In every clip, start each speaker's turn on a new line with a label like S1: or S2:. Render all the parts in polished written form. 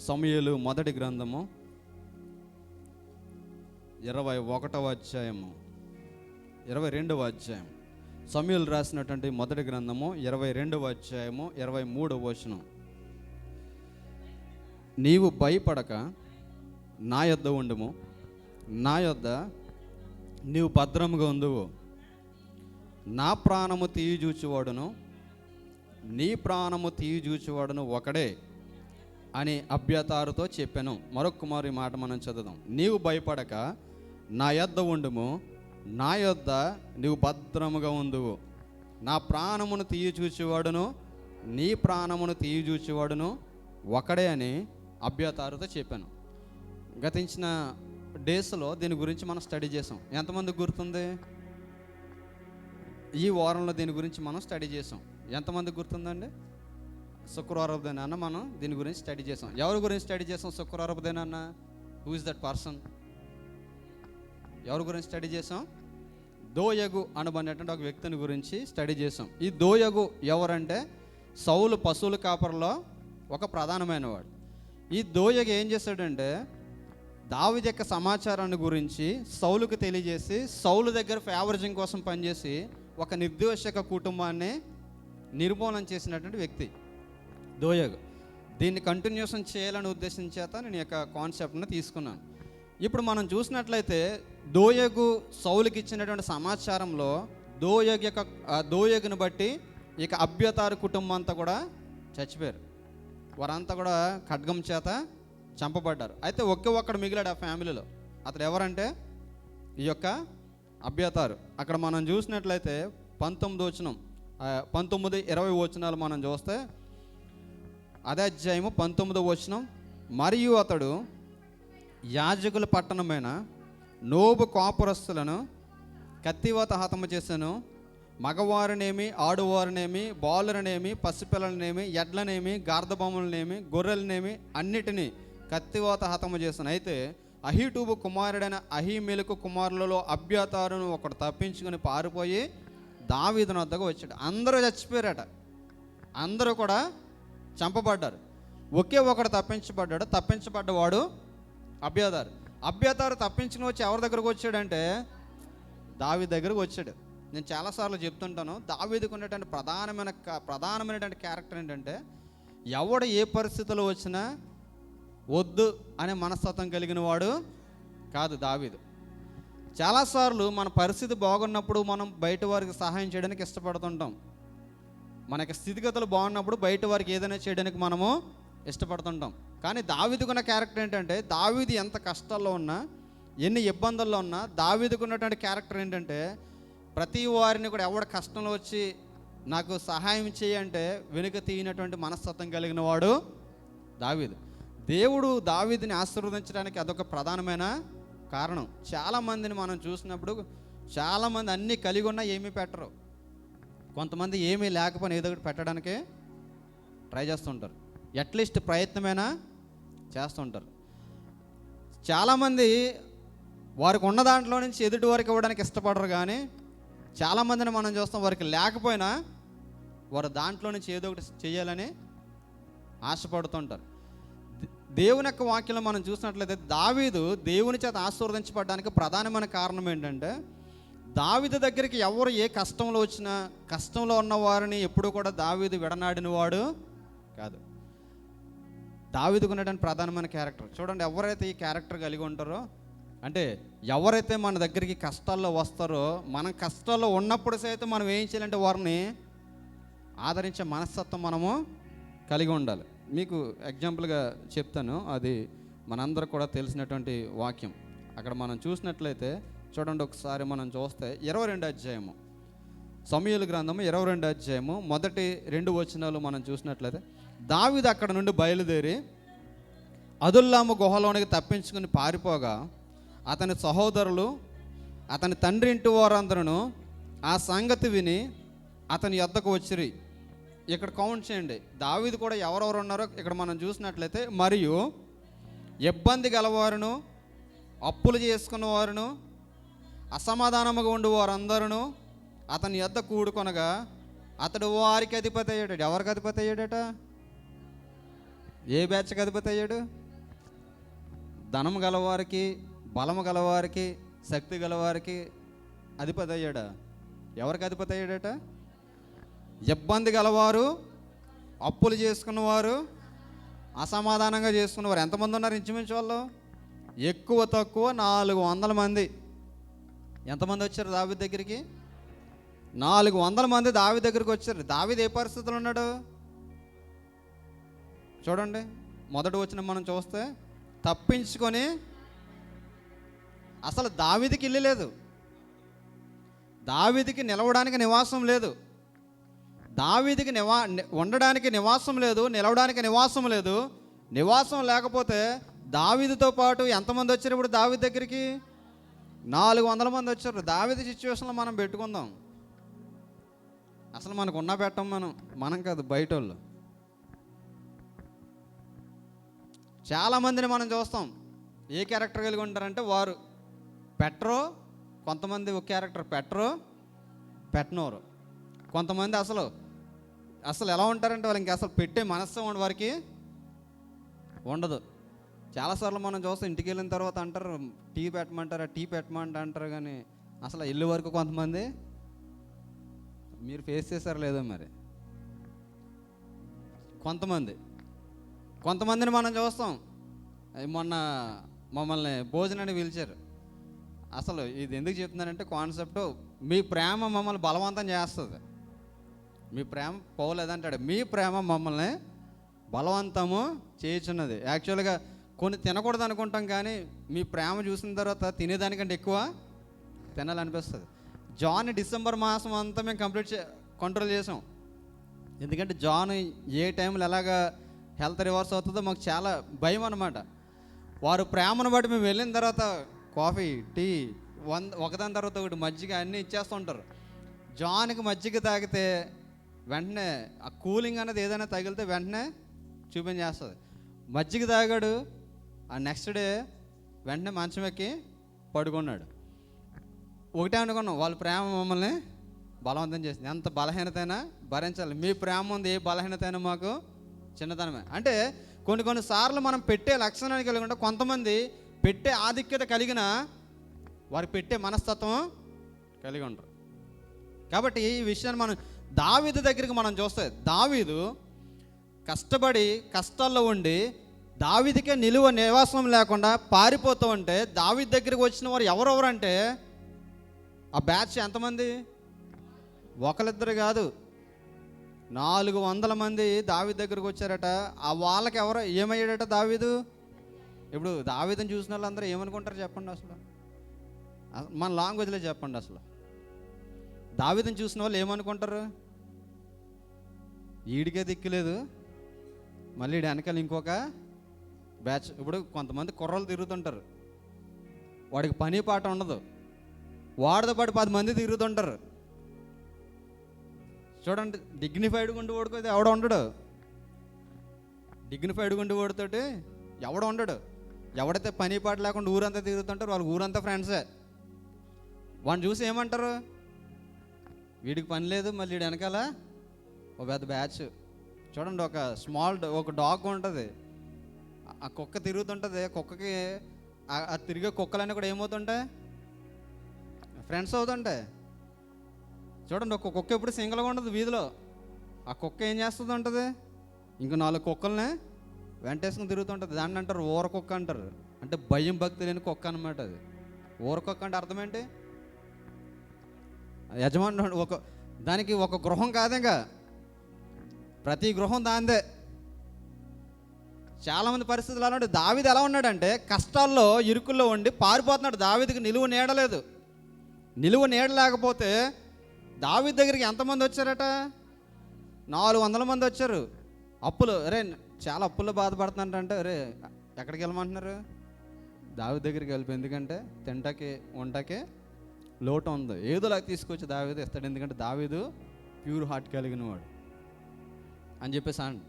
S1: సమూయేలు మొదటి గ్రంథము 21వ అధ్యాయము 22వ అధ్యాయం. సమూయేలు రాసినటువంటి మొదటి గ్రంథము 22వ అధ్యాయము 23వ వచనం. నీవు భయపడక నా యొద్ద ఉండుము, నా యొద్ద నీవు భద్రముగా ఉండువు. నా ప్రాణము తీయజూచువాడును నీ ప్రాణము తీయజూచువాడును ఒకడే అని అబ్యాతారుతో చెప్పాను. మరొక మారు మాట మనం చదువుదాం. నీవు భయపడక నా యొద్ద ఉండుము, నా యొద్ద నీవు భద్రముగా ఉండువు. నా ప్రాణమును తీయచూచేవాడును నీ ప్రాణమును తీయచూచేవాడును ఒకడే అని అబ్యాతారుతో చెప్పాను. గతించిన డేస్లో దీని గురించి మనం స్టడీ చేసాం. ఎంతమందికి గుర్తుంది? ఈ వారంలో దీని గురించి మనం స్టడీ చేసాం. ఎంతమందికి గుర్తుందండి? శుక్రవారపు దినాన్న మనం దీని గురించి స్టడీ చేసాం. ఎవరి గురించి స్టడీ చేసాం శుక్రవారపు దినాన్న? Who is that person? ఎవరి గురించి స్టడీ చేసాం? దోయగు అనబడినటువంటి ఒక వ్యక్తిని గురించి స్టడీ చేసాం. ఈ దోయగు ఎవరంటే సౌలు పశువుల కాపరిలో ఒక ప్రధానమైన వాడు. ఈ దోయగు ఏం చేశాడంటే దావీదు యొక్క సమాచారాన్ని గురించి సౌలుకు తెలియజేసి సౌలు దగ్గర ఫేవరిజం కోసం పనిచేసి ఒక నిర్దోషక కుటుంబాన్ని నిర్మూలన చేసినటువంటి వ్యక్తి దోయగు. దీన్ని కంటిన్యూషన్ చేయాలని ఉద్దేశం చేత నేను యొక్క కాన్సెప్ట్ని తీసుకున్నాను. ఇప్పుడు మనం చూసినట్లయితే దోయగు సౌలుకి ఇచ్చినటువంటి సమాచారంలో దోయగుని బట్టి ఇక అబ్యాతారు కుటుంబం అంతా కూడా చచ్చిపోయారు. వారంతా కూడా ఖడ్గం చేత చంపబడ్డారు. అయితే ఒక్కడు మిగిలాడు ఆ ఫ్యామిలీలో. అతడు ఎవరంటే ఈ యొక్క అబ్యాతారు. అక్కడ మనం చూసినట్లయితే 19-20 వచనాలు మనం చూస్తే అదే అధ్యాయము 19వ వచనం. మరియు అతడు యాజకుల పట్టణమైన నోబు కాపురస్తులను కత్తివాత హతము చేశాను. మగవారినేమి ఆడువారినేమి బాలురనేమి పసిపిల్లలనేమి ఎడ్లనేమి గార్ధబొమ్మలనేమి గొర్రెలనేమి అన్నిటినీ కత్తివాత హతము చేశాను. అయితే అహీటూబు కుమారుడైన అహీమెలకు కుమారులలో అబ్యాతారును ఒకడు తప్పించుకొని పారిపోయి దావీదు వద్దకు వచ్చాడు. అందరూ చచ్చిపోయారట, అందరూ కూడా చంపబడ్డారు. ఒకే ఒకడు తప్పించబడ్డాడు. తప్పించబడ్డవాడు అబ్యాతారు తప్పించుకుని వచ్చి ఎవరి దగ్గరకు వచ్చాడంటే దావీదు దగ్గరకు వచ్చాడు. నేను చాలాసార్లు చెప్తుంటాను, దావీదుకు ఉన్నటువంటి ప్రధానమైనటువంటి క్యారెక్టర్ ఏంటంటే ఎవడు ఏ పరిస్థితిలో వచ్చినా వద్దు అనే మనస్తత్వం కలిగిన వాడు కాదు దావీదు. చాలాసార్లు మన పరిస్థితి బాగున్నప్పుడు మనం బయట వారికి సహాయం చేయడానికి ఇష్టపడుతుంటాం. మనకి స్థితిగతులు బాగున్నప్పుడు బయట వారికి ఏదైనా చేయడానికి మనము ఇష్టపడుతుంటాం. కానీ దావీదుకున్న క్యారెక్టర్ ఏంటంటే దావీదు ఎంత కష్టాల్లో ఉన్నా ఎన్ని ఇబ్బందుల్లో ఉన్నా దావీదుకున్నటువంటి క్యారెక్టర్ ఏంటంటే ప్రతి వారిని కూడా ఎవడ కష్టంలో వచ్చి నాకు సహాయం చేయంటే వెనుక తీయనటువంటి మనస్తత్వం కలిగిన వాడు దావీదు. దేవుడు దావీదుని ఆశీర్వదించడానికి అదొక ప్రధానమైన కారణం. చాలామందిని మనం చూసినప్పుడు చాలామంది అన్నీ కలిగి ఉన్నా ఏమీ పెట్టరు. కొంతమంది ఏమీ లేకపోయినా ఏదో ఒకటి పెట్టడానికి ట్రై చేస్తుంటారు. అట్లీస్ట్ ప్రయత్నమైనా చేస్తుంటారు. చాలామంది వారికి ఉన్న దాంట్లో నుంచి ఎదుటి వారికి ఇవ్వడానికి ఇష్టపడరు. కానీ చాలామందిని మనం చూస్తాం వారికి లేకపోయినా వారు దాంట్లో నుంచి ఏదో ఒకటి చేయాలని ఆశపడుతుంటారు. దేవుని యొక్క వాక్యంలో మనం చూసినట్లయితే దావీదు దేవుని చేత ఆశీర్వదించబడడానికి ప్రధానమైన కారణం ఏంటంటే దావీదు దగ్గరికి ఎవరు ఏ కష్టంలో వచ్చినా కష్టంలో ఉన్న వారిని ఎప్పుడూ కూడా దావీదు విడనాడిన వాడు కాదు. దావీదుకు ఉన్నటువంటి ప్రధానమైన క్యారెక్టర్ చూడండి. ఎవరైతే ఈ క్యారెక్టర్ కలిగి ఉంటారో అంటే ఎవరైతే మన దగ్గరికి కష్టాల్లో వస్తారో మనం కష్టాల్లో ఉన్నప్పుడు సైతం మనం ఏం చేయాలంటే వారిని ఆదరించే మనస్తత్వం మనము కలిగి ఉండాలి. మీకు ఎగ్జాంపుల్గా చెప్తాను, అది మనందరూ కూడా తెలిసినటువంటి వాక్యం. అక్కడ మనం చూసినట్లయితే చూడండి, ఒకసారి మనం చూస్తే 22వ అధ్యాయము సమూయేలు గ్రంథము 22వ అధ్యాయము మొదటి 2 వచనాలు మనం చూసినట్లయితే దావీదు అక్కడ నుండి బయలుదేరి అదుల్లాము గుహలోనికి తప్పించుకుని పారిపోగా అతని సహోదరులు అతని తండ్రి ఇంటి వారందరూ ఆ సంగతి విని అతని యొద్దకు వచ్చిరి. ఇక్కడ కౌంట్ చేయండి, దావీదు కూడా ఎవరెవరు ఉన్నారో ఇక్కడ మనం చూసినట్లయితే మరియు ఇబ్బంది గలవారును అప్పులు చేసుకున్న వారును అసమాధానముగా ఉండి వారందరూ అతని యొద్ద కూడుకొనగా అతడు వారికి అధిపతి అయ్యాడు. ఎవరికి అధిపతి అయ్యాడట? ఏ బ్యాచ్కి అధిపతి అయ్యాడు? ధనము గలవారికి, బలము గలవారికి, శక్తి గలవారికి అధిపతి అయ్యాడా? ఎవరికి అధిపతి అయ్యాడట? ఇబ్బంది గలవారు, అప్పులు చేసుకున్నవారు, అసమాధానంగా చేసుకున్నవారు ఎంతమంది ఉన్నారు? ఇంచుమించు వాళ్ళు ఎక్కువ తక్కువ 400 మంది. ఎంతమంది వచ్చారు దావీదు దగ్గరికి? 400 మంది దావీదు దగ్గరికి వచ్చారు. దావీదు ఏ పరిస్థితుల్లో ఉన్నాడు చూడండి. మొదటి వచనం మనం చూస్తే, తప్పించుకొని, అసలు దావీదుకి ఇల్లు లేదు, దావీదుకి నిలవడానికి నివాసం లేదు, దావీదుకి ఉండడానికి నివాసం లేదు, నిలవడానికి నివాసం లేదు. నివాసం లేకపోతే దావీదుతో పాటు ఎంతమంది వచ్చారు ఇప్పుడు దావీదు దగ్గరికి? 400 మంది వచ్చారు. దావీదు సిచ్యువేషన్లో మనం పెట్టుకుందాం. అసలు మనకు ఉన్న పెట్టం మనం కాదు, బయట వాళ్ళు. చాలామందిని మనం చూస్తాం. ఏ క్యారెక్టర్ కలిగి ఉంటారంటే వారు పెట్టరు. కొంతమంది ఒక క్యారెక్టర్ పెట్టరు, పెట్టనోరు. కొంతమంది అసలు ఎలా ఉంటారంటే వాళ్ళు ఇంకా అసలు పెట్టే మనస్సు వారికి ఉండదు. చాలాసార్లు మనం చూస్తాం, ఇంటికి వెళ్ళిన తర్వాత అంటారు టీ పెట్టమంటారా, టీ పెట్టమంటారు, కానీ అసలు ఇల్లు వరకు కొంతమంది మీరు ఫేస్ చేశారు లేదో మరి. కొంతమందిని మనం చూస్తాం. మొన్న మమ్మల్ని భోజనాన్ని పిలిచారు. అసలు ఇది ఎందుకు చెప్తున్నానంటే కాన్సెప్ట్, మీ ప్రేమ మమ్మల్ని బలవంతం చేస్తుంది. మీ ప్రేమ పోలేదంటాడు, మీ ప్రేమ మమ్మల్ని బలవంతము చేయుచున్నది. యాక్చువల్గా కొన్ని తినకూడదు అనుకుంటాం, కానీ మీ ప్రేమ చూసిన తర్వాత తినేదానికంటే ఎక్కువ తినాలనిపిస్తుంది. జాన్ డిసెంబర్ మాసం అంతా మేము కంట్రోల్ చేసాం. ఎందుకంటే జాన్ ఏ టైంలో ఎలాగ హెల్త్ రివర్స్ అవుతుందో మాకు చాలా భయం అన్నమాట. వారు ప్రేమను బట్టి మేము వెళ్ళిన తర్వాత కాఫీ, టీ, ఒకదాని తర్వాత ఒకటి మజ్జిగ అన్నీ ఇచ్చేస్తుంటారు. జాన్కి మజ్జిగ తాగితే వెంటనే ఆ కూలింగ్ అనేది ఏదైనా తగిలితే వెంటనే చూపించేస్తుంది. మజ్జిగ తాగాడు, ఆ నెక్స్ట్ డే వెంటనే మంచం ఎక్కి పడుకున్నాడు. ఒకటే అనుకున్నాం, వాళ్ళ ప్రేమ మమ్మల్ని బలవంతం చేసింది. ఎంత బలహీనతైనా భరించాలి. మీ ప్రేమ ఉంది, ఏ బలహీనతైనా మాకు చిన్నతనమే. అంటే కొన్ని సార్లు మనం పెట్టే లక్షణాన్ని కలిగి ఉంటే, కొంతమంది పెట్టే ఆధిక్యత కలిగిన వారు పెట్టే మనస్తత్వం కలిగి ఉంటారు. కాబట్టి ఈ విషయాన్ని మనం దావీదు దగ్గరికి మనం చూస్తే, దావీదు కష్టపడి కష్టాల్లో ఉండి దావీదుకే నిలువ నివాసం లేకుండా పారిపోతూ ఉంటే, దావీదు దగ్గరికి వచ్చిన వారు ఎవరెవరంటే ఆ బ్యాచ్ ఎంతమంది? ఒకరిద్దరు కాదు, 400 మంది దావీదు దగ్గరకు వచ్చారట. ఆ వాళ్ళకి ఏమయ్యాడట దావీదు? ఇప్పుడు దావీదుని చూసిన వాళ్ళందరూ ఏమనుకుంటారు చెప్పండి? అసలు మన లాంగ్వేజ్లో చెప్పండి. అసలు దావీదుని చూసిన వాళ్ళు ఏమనుకుంటారు? ఈడికే దిక్కులేదు, మళ్ళీ వెనకాల ఇంకొక బ్యాచ్. ఇప్పుడు కొంతమంది కుర్రలు తిరుగుతుంటారు, వాడికి పని పాట ఉండదు, వాడితో పాటు 10 మంది తిరుగుతుంటారు. చూడండి, డిగ్నిఫైడ్గా ఉండి ఓడుకోతే ఎవడ ఉండడు, డిగ్నిఫైడ్గా ఉండి ఓడితోటి ఎవడ ఉండడు. ఎవడైతే పని పాట లేకుండా ఊరంతా తిరుగుతుంటారు, వాళ్ళ ఊరంతా ఫ్రెండ్సే. వాడిని చూసి ఏమంటారు? వీడికి పని లేదు, మళ్ళీ వీడి వెనకాల ఒక పెద్ద బ్యాచ్. చూడండి, ఒక డాగ్ ఉంటుంది, ఆ కుక్క తిరుగుతుంటుంది. కుక్కకి ఆ తిరిగే కుక్కలన్నీ కూడా ఏమవుతుంటాయి? ఫ్రెండ్స్ అవుతుంటాయి. చూడండి, ఒక కుక్క ఎప్పుడు సింగిల్గా ఉండదు వీధిలో. ఆ కుక్క ఏం చేస్తుంది ఉంటుంది? ఇంకో 4 కుక్కల్ని వెంటేసుకుని తిరుగుతుంటుంది. దాన్ని అంటారు ఊర కుక్క అంటారు. అంటే భయం భక్తి లేని కుక్క అనమాట అది. ఊర కుక్క అంటే అర్థం ఏంటి? యజమాని దానికి ఒక గృహం కాదేగా, ప్రతి గృహం దాందే. చాలామంది పరిస్థితులు అలా ఉంటాయి. దావీదు ఎలా ఉన్నాడంటే కష్టాల్లో ఇరుకుల్లో ఉండి పారిపోతున్నాడు. దావీదుకి నిలువ నీడలేదు. నిలువ నీడ లేకపోతే దావీదు దగ్గరికి ఎంతమంది వచ్చారట? 400 మంది వచ్చారు. అప్పులు, చాలా అప్పుల్లో బాధపడుతున్నారంటే, ఎక్కడికి వెళ్ళమంటున్నారు? దావీదు దగ్గరికి వెళ్ళిపోయి. ఎందుకంటే తింటాకి వంటకి లోటు ఉంది, ఏదోలాగా తీసుకొచ్చి దావీదు ఇస్తాడు. ఎందుకంటే దావీదు ప్యూర్ హార్ట్ కలిగిన వాడు అని చెప్పేసి అండి.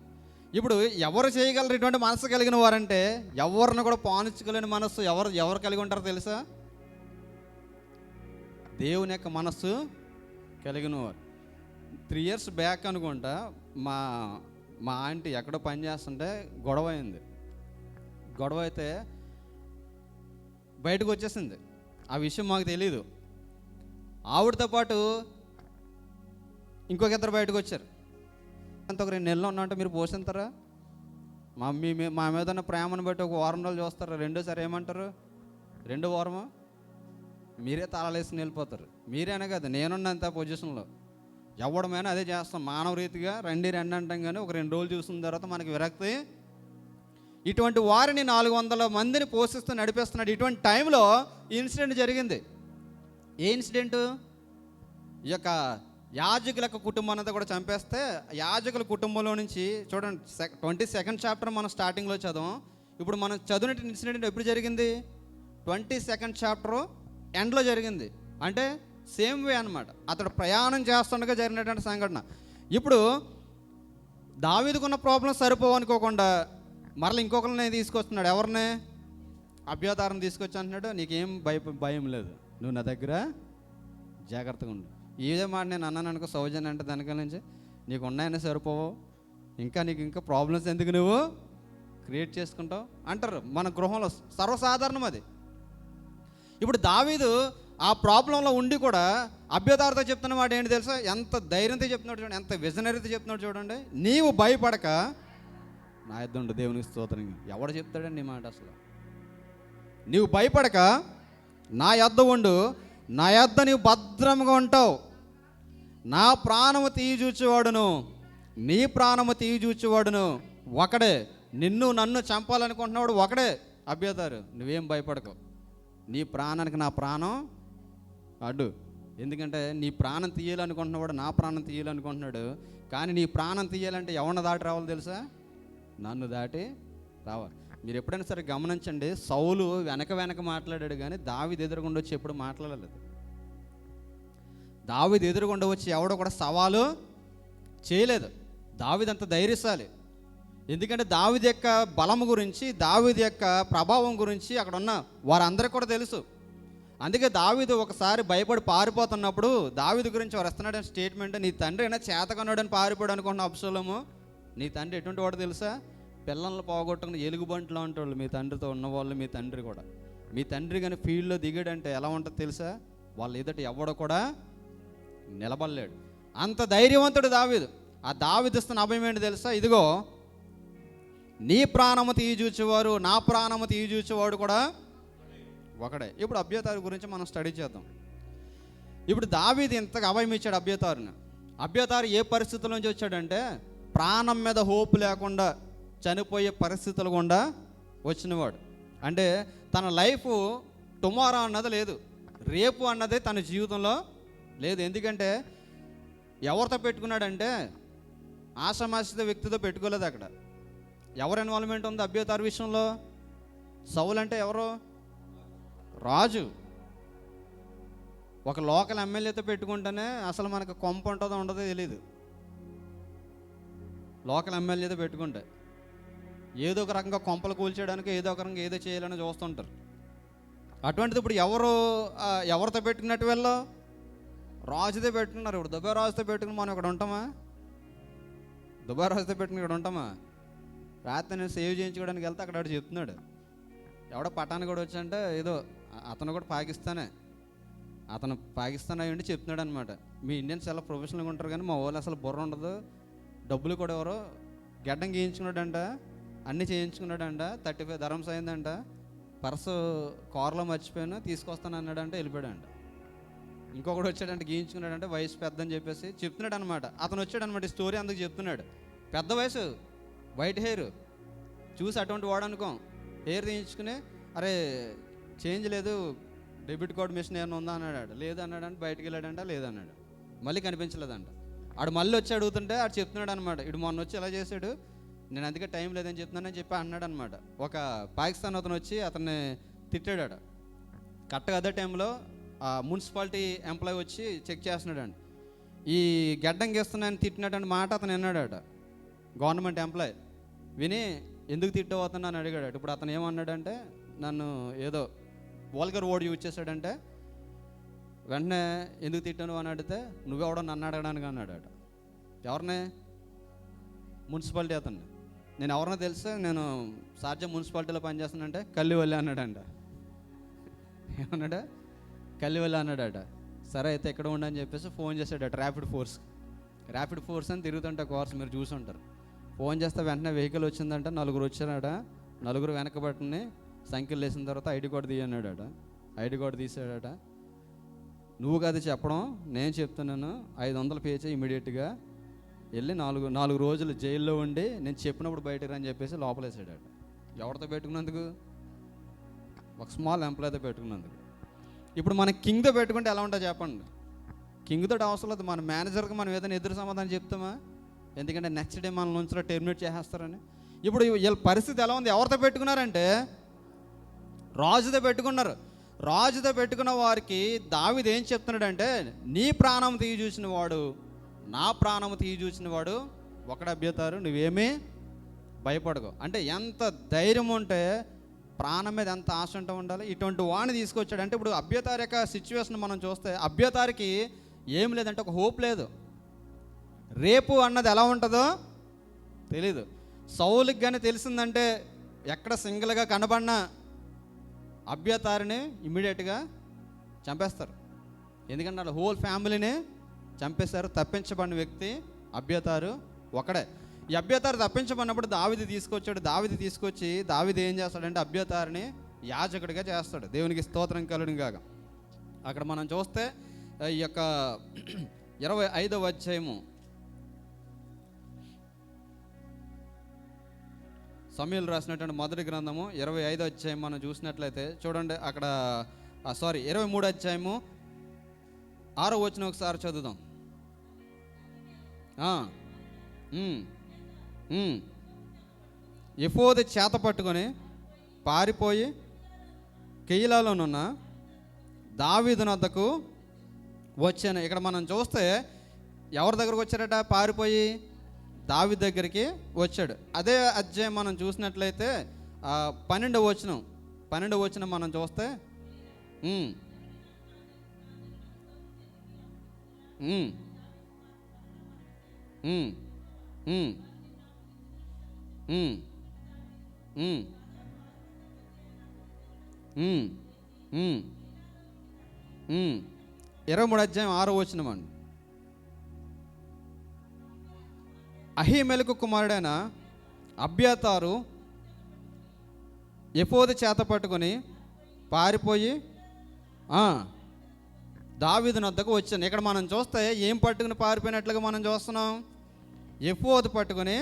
S1: ఇప్పుడు ఎవరు చేయగలరు ఇటువంటి మనసు కలిగిన వారంటే, ఎవరిని కూడా పాలించుకోలేని మనస్సు ఎవరు కలిగి ఉంటారో తెలుసా? దేవుని యొక్క మనస్సు కలిగిన వారు. 3 years బ్యాక్ అనుకుంటా మా ఆంటీ ఎక్కడో పని చేస్తుంటే గొడవ అయింది. గొడవ అయితే బయటకు వచ్చేసింది. ఆ విషయం మాకు తెలీదు. ఆవిడతో పాటు ఇంకొక ఇద్దరు బయటకు వచ్చారు. అంత ఒక 2 నెలలు ఉన్నట్టు మీరు పోషిస్తారా? మా మీద ఉన్న ప్రేమను బట్టి ఒక వారం రోజులు చూస్తారా? రెండోసారి ఏమంటారు? 2వ వారమా మీరే తాళాలేసి వెళ్ళిపోతారు. మీరేనా కదా, నేనున్నంత పొజిషన్లో ఎవడమైనా అదే చేస్తాం. మానవ రీతిగా రండి అంటాం, కానీ ఒక 2 రోజులు చూసిన తర్వాత మనకి విరక్తి. ఇటువంటి వారిని 400 మందిని పోషిస్తూ నడిపిస్తున్నాడు. ఇటువంటి టైంలో ఇన్సిడెంట్ జరిగింది. ఏ ఇన్సిడెంటు? ఈ యొక్క యాజకుల కుటుంబం అంతా కూడా చంపేస్తే, యాజకుల కుటుంబంలో నుంచి చూడండి 22nd చాప్టర్ మనం స్టార్టింగ్లో చదవం. ఇప్పుడు మనం చదివిన ఇన్సిడెంట్ ఎప్పుడు జరిగింది? 22nd చాప్టర్ ఎండ్లో జరిగింది. అంటే సేమ్ వే అనమాట. అతడు ప్రయాణం చేస్తుండగా జరిగినటువంటి సంఘటన. ఇప్పుడు దావీదుకున్న ప్రాబ్లం సరిపోవనుకోకుండా మరలా ఇంకొకరిని తీసుకొస్తున్నాడు. ఎవరిని? అబ్యాతారుని తీసుకొచ్చి అంటున్నాడు, నీకేం భయం లేదు, నువ్వు నా దగ్గర జాగ్రత్తగా ఉండు. ఇదే మాట నేను అన్నాను అనుకో, సౌజన్య అంటే దానికల్ నుంచి నీకు ఉన్నాయని సరిపోవు, నీకు ఇంకా ప్రాబ్లమ్స్ ఎందుకు నువ్వు క్రియేట్ చేసుకుంటావు అంటారు మన గృహంలో. సర్వసాధారణం అది. ఇప్పుడు దావీదు ఆ ప్రాబ్లంలో ఉండి కూడా అబ్యాతారుతో చెప్తున్న మాట ఏంటి తెలుసా? ఎంత ధైర్యంతో చెప్తున్నాడు చూడండి, ఎంత విజనరీతో చెప్తున్నాడు చూడండి. నీవు భయపడక నా యొద్ద ఉండు. దేవునికి స్తోత్రం. ఎవడు చెప్తాడండి ఈ మాట అసలు? నీవు భయపడక నా యొద్ద ఉండు, నా యొద్ద నీవు భద్రంగా ఉంటావు. నా ప్రాణము తీయజూచేవాడును, నీ ప్రాణము తీయజూచేవాడును ఒకడే. నిన్ను నన్ను చంపాలనుకుంటున్నాడు ఒకడే, అబ్యాతారు. నువ్వేం భయపడకు, నీ ప్రాణానికి నా ప్రాణం అడ్డు. ఎందుకంటే నీ ప్రాణం తీయాలనుకుంటున్నవాడు నా ప్రాణం తీయాలనుకుంటున్నాడు. కానీ నీ ప్రాణం తీయాలంటే ఎవరిని దాటి రావాలి తెలుసా? నన్ను దాటి రావాలి. మీరు ఎప్పుడైనా సరే గమనించండి, సౌలు వెనక మాట్లాడాడు, కానీ దావీదు ఎదురుగుండా వచ్చి ఎప్పుడు మాట్లాడలేదు. దావీదు ఎదురుగుండా వచ్చి ఎవడో కూడా సవాలు చేయలేదు. దావీదు అంత ధైర్యశాలి. ఎందుకంటే దావీదు యొక్క బలము గురించి, దావీదు యొక్క ప్రభావం గురించి అక్కడ ఉన్న వారందరికీ కూడా తెలుసు. అందుకే దావీదు ఒకసారి భయపడి పారిపోతున్నప్పుడు దావీదు గురించి వారు ఇస్తున్నాడని స్టేట్మెంట్, నీ తండ్రి అయినా చేతకన్నాడని పారిపోయాడు అనుకున్న అబ్షాలోము. నీ తండ్రి ఎటువంటి వాడు తెలుసా? పిల్లల్ని పోగొట్టుకుని ఎలుగుబంట్లో ఉంటాడు మీ తండ్రితో ఉన్నవాళ్ళు. మీ తండ్రి కూడా, మీ తండ్రి కానీ ఫీల్డ్లో దిగాడంటే ఎలా ఉంటుంది తెలుసా? వాళ్ళు ఎదుట ఎవడో కూడా నిలబడలేడు. అంత ధైర్యవంతుడు దావీదు. ఆ దావీదు ఇస్తున్న అభయం ఏంటి తెలుసా? ఇదిగో నీ ప్రాణము తీయజూచేవారు, నా ప్రాణము తీయజూచేవాడు కూడా ఒకడే. ఇప్పుడు అబ్యాతారు గురించి మనం స్టడీ చేద్దాం. ఇప్పుడు దావీదు ఇంతగా అభయం ఇచ్చాడు అబ్యాతారుని. అబ్యాతారు ఏ పరిస్థితుల నుంచి వచ్చాడంటే, ప్రాణం మీద హోప్ లేకుండా చనిపోయే పరిస్థితులు గుండా వచ్చినవాడు. అంటే తన లైఫ్ టుమారో అన్నది లేదు, రేపు అన్నదే తన జీవితంలో లేదు. ఎందుకంటే ఎవరితో పెట్టుకున్నాడంటే ఆషామాషిత వ్యక్తితో పెట్టుకోలేదు. అక్కడ ఎవరు ఇన్వాల్వ్మెంట్ ఉంది అబ్యాతారు విషయంలో? సౌలు అంటే ఎవరు? రాజు. ఒక లోకల్ ఎమ్మెల్యేతో పెట్టుకుంటేనే అసలు మనకు కొంప ఉంటుందో ఉండదో తెలియదు. లోకల్ ఎమ్మెల్యేతో పెట్టుకుంటే ఏదో ఒక రకంగా కొంపలు కూల్చేయడానికి, ఏదో ఒక రకంగా ఏదో చేయాలని చూస్తుంటారు. అటువంటిది ఇప్పుడు ఎవరితో పెట్టుకున్నట్టు వెళ్ళో రాజుతో పెట్టుకున్నారు. ఇప్పుడు దుబాయ్ రాజుతో పెట్టుకుని మనం ఇక్కడ ఉంటామా? దుబాయ్ రాజుతో పెట్టుకుని ఇక్కడ ఉంటామా? రాత్రి నేను సేవ్ చేయించుకోవడానికి వెళ్తే అక్కడ చెప్తున్నాడు, ఎవడో పటాన్ని కూడా వచ్చంటే ఏదో అతను కూడా పాకిస్తానే, అతను పాకిస్తాన్ అయ్యి ఉండి చెప్తున్నాడు అనమాట. మీ ఇండియన్స్ చాలా ప్రొఫెషనల్గా ఉంటారు, కానీ మా వాళ్ళు అసలు బుర్ర ఉండదు, డబ్బులు కూడా ఎవరో గడ్డం గీయించుకున్నాడంట, అన్నీ చేయించుకున్నాడంట, 35 ధరమ్స్ అయిందంట, పర్సు కారులో మర్చిపోయాను తీసుకొస్తాను అన్నాడంటే వెళ్ళిపోయాడంట. ఇంకొకటి వచ్చాడంటే గీయించుకున్నాడంటే వయసు పెద్ద అని చెప్పేసి చెప్తున్నాడు అనమాట. అతను వచ్చాడనమాట, ఈ స్టోరీ అందుకు చెప్తున్నాడు. పెద్ద వయసు, వైట్ హెయిర్ చూసి అటువంటి వాడు అనుకోం. హెయిర్ తీయించుకుని అరే చేంజ్ లేదు, డెబిట్ కార్డ్ మిషన్ ఏమైనా ఉందా అన్నాడు. లేదు అన్నాడంటే బయటికి వెళ్ళాడంట, లేదన్నాడు. మళ్ళీ కనిపించలేదంట. ఆడు మళ్ళీ వచ్చి అడుగుతుంటే ఆడు చెప్తున్నాడు అనమాట, ఇడు మొన్న వచ్చి ఎలా చేశాడు, నేను అందుకే టైం లేదని చెప్తున్నానని చెప్పి అన్నాడు అనమాట. ఒక పాకిస్తాన్ అతను వచ్చి అతన్ని తిట్టాడు. కరెక్ట్గా అదే టైంలో మున్సిపాలిటీ ఎంప్లాయీ వచ్చి చెక్ చేస్తున్నాడండి. ఈ గడ్డం గీస్తున్నాయని తిట్టినాడని మాట అతను విన్నాడట, గవర్నమెంట్ ఎంప్లాయీ. విని ఎందుకు తిట్టవుతున్నా అని అడిగాడు. ఇప్పుడు అతను ఏమన్నాడంటే, నన్ను ఏదో వల్గర్ వర్డ్ యూజ్ చేశాడంటే, వెంటనే ఎందుకు తిట్టాను అని అడిగితే, నువ్వెవడో నన్ను అడగడానికి అన్నాడట. ఎవరిని? మున్సిపాలిటీ అతను. నేను ఎవరన్నా తెలిస్తే నేను సార్జా మున్సిపాలిటీలో పనిచేస్తానంటే కల్లివల్లి అన్నాడంట. ఏమన్నాడా? కల్లివల్లి అన్నాడట. సరే అయితే ఎక్కడ ఉండని చెప్పేసి ఫోన్ చేశాడట ర్యాపిడ్ ఫోర్స్ అని తిరుగుతుంటే కోర్స్ మీరు చూసి ఉంటారు. ఫోన్ చేస్తే వెంటనే వెహికల్ వచ్చిందంట, 4 వచ్చారట. 4 వెనక బట్టని సంఖ్యలు వేసిన తర్వాత ఐడి కార్డు తీయన్నాడట. ఐడి కార్డు తీసాడట. నువ్వు కదా చెప్పడం, నేను చెప్తున్నాను, 500 పే చేయి ఇమీడియట్గా, వెళ్ళి 4 రోజులు జైల్లో ఉండి నేను చెప్పినప్పుడు బయటకు అని చెప్పేసి లోపలేసాడట. ఎవరితో పెట్టుకున్నందుకు? ఒక స్మాల్ ఎంప్లాయ్తో పెట్టుకున్నందుకు. ఇప్పుడు మన కింగ్తో పెట్టుకుంటే ఎలా ఉంటుందో చెప్పండి. కింగ్తో అవసరం లేదు. మన మేనేజర్కి మనం ఏదైనా ఎదురు సమాధానం చెప్తామా? ఎందుకంటే నెక్స్ట్ డే మన నుంచి టెర్మినేట్ చేసేస్తారని. ఇప్పుడు వీళ్ళ పరిస్థితి ఎలా ఉంది? ఎవరితో పెట్టుకున్నారంటే రాజుతో పెట్టుకున్నారు. రాజుతో పెట్టుకున్న వారికి దావీదు ఏం చెప్తున్నాడంటే, నీ ప్రాణం తీయి చూసిన వాడు, నా ప్రాణం తీయి చూసిన వాడు ఒకడు అబ్యాతారు, నువ్వేమీ భయపడకు. అంటే ఎంత ధైర్యం ఉంటే, ప్రాణం మీద ఎంత ఆశ ఉంటూ ఉండాలి. ఇటువంటి వాడిని తీసుకొచ్చాడు. అంటే ఇప్పుడు అబ్యాతారు యొక్క సిచ్యువేషన్ మనం చూస్తే, అబ్యాతారుకి ఏం లేదంటే ఒక హోప్ లేదు. రేపు అన్నది ఎలా ఉంటుందో తెలీదు. సౌలుకి కానీ తెలిసిందంటే ఎక్కడ సింగిల్గా కనబడినా అబ్యాతారుని ఇమ్మీడియట్గా చంపేస్తారు. ఎందుకంటే వాళ్ళ హోల్ ఫ్యామిలీని చంపేశారు. తప్పించబడిన వ్యక్తి అబ్యాతారు ఒకడే. ఈ అబ్యాతారు తప్పించబడినప్పుడు దావీదు తీసుకొచ్చాడు. దావీదు తీసుకొచ్చి దావీదు ఏం చేస్తాడంటే అబ్యాతారుని యాజకుడిగా చేస్తాడు. దేవునికి స్తోత్రం కలుగును గాక. అక్కడ మనం చూస్తే ఈ యొక్క 25వ అధ్యాయము సమూయేలు రాసినటువంటి మొదటి గ్రంథము 25వ అధ్యాయం మనం చూసినట్లయితే చూడండి. అక్కడ 23వ అధ్యాయము 6వ వచనం ఒకసారి చదువుదాం. ఎఫోదు చేత పట్టుకొని పారిపోయి కెయీలాలోనున్న దావీదు వద్దకు వచ్చాను. ఇక్కడ మనం చూస్తే ఎవరి దగ్గరకు వచ్చారట? పారిపోయి దావీదు దగ్గరికి వచ్చాడు. అదే అధ్యాయం మనం చూసినట్లయితే 12వ వచనం మనం చూస్తే అధ్యాయం 6వ వచనం అండి. అహీమెలకు కుమారుడైన అబ్యాతారు ఎఫోదు చేత పట్టుకొని పారిపోయి దావీదు వద్దకు వచ్చాను. ఇక్కడ మనం చూస్తే ఏం పట్టుకుని పారిపోయినట్లుగా మనం చూస్తున్నాం? ఎఫోదు పట్టుకొని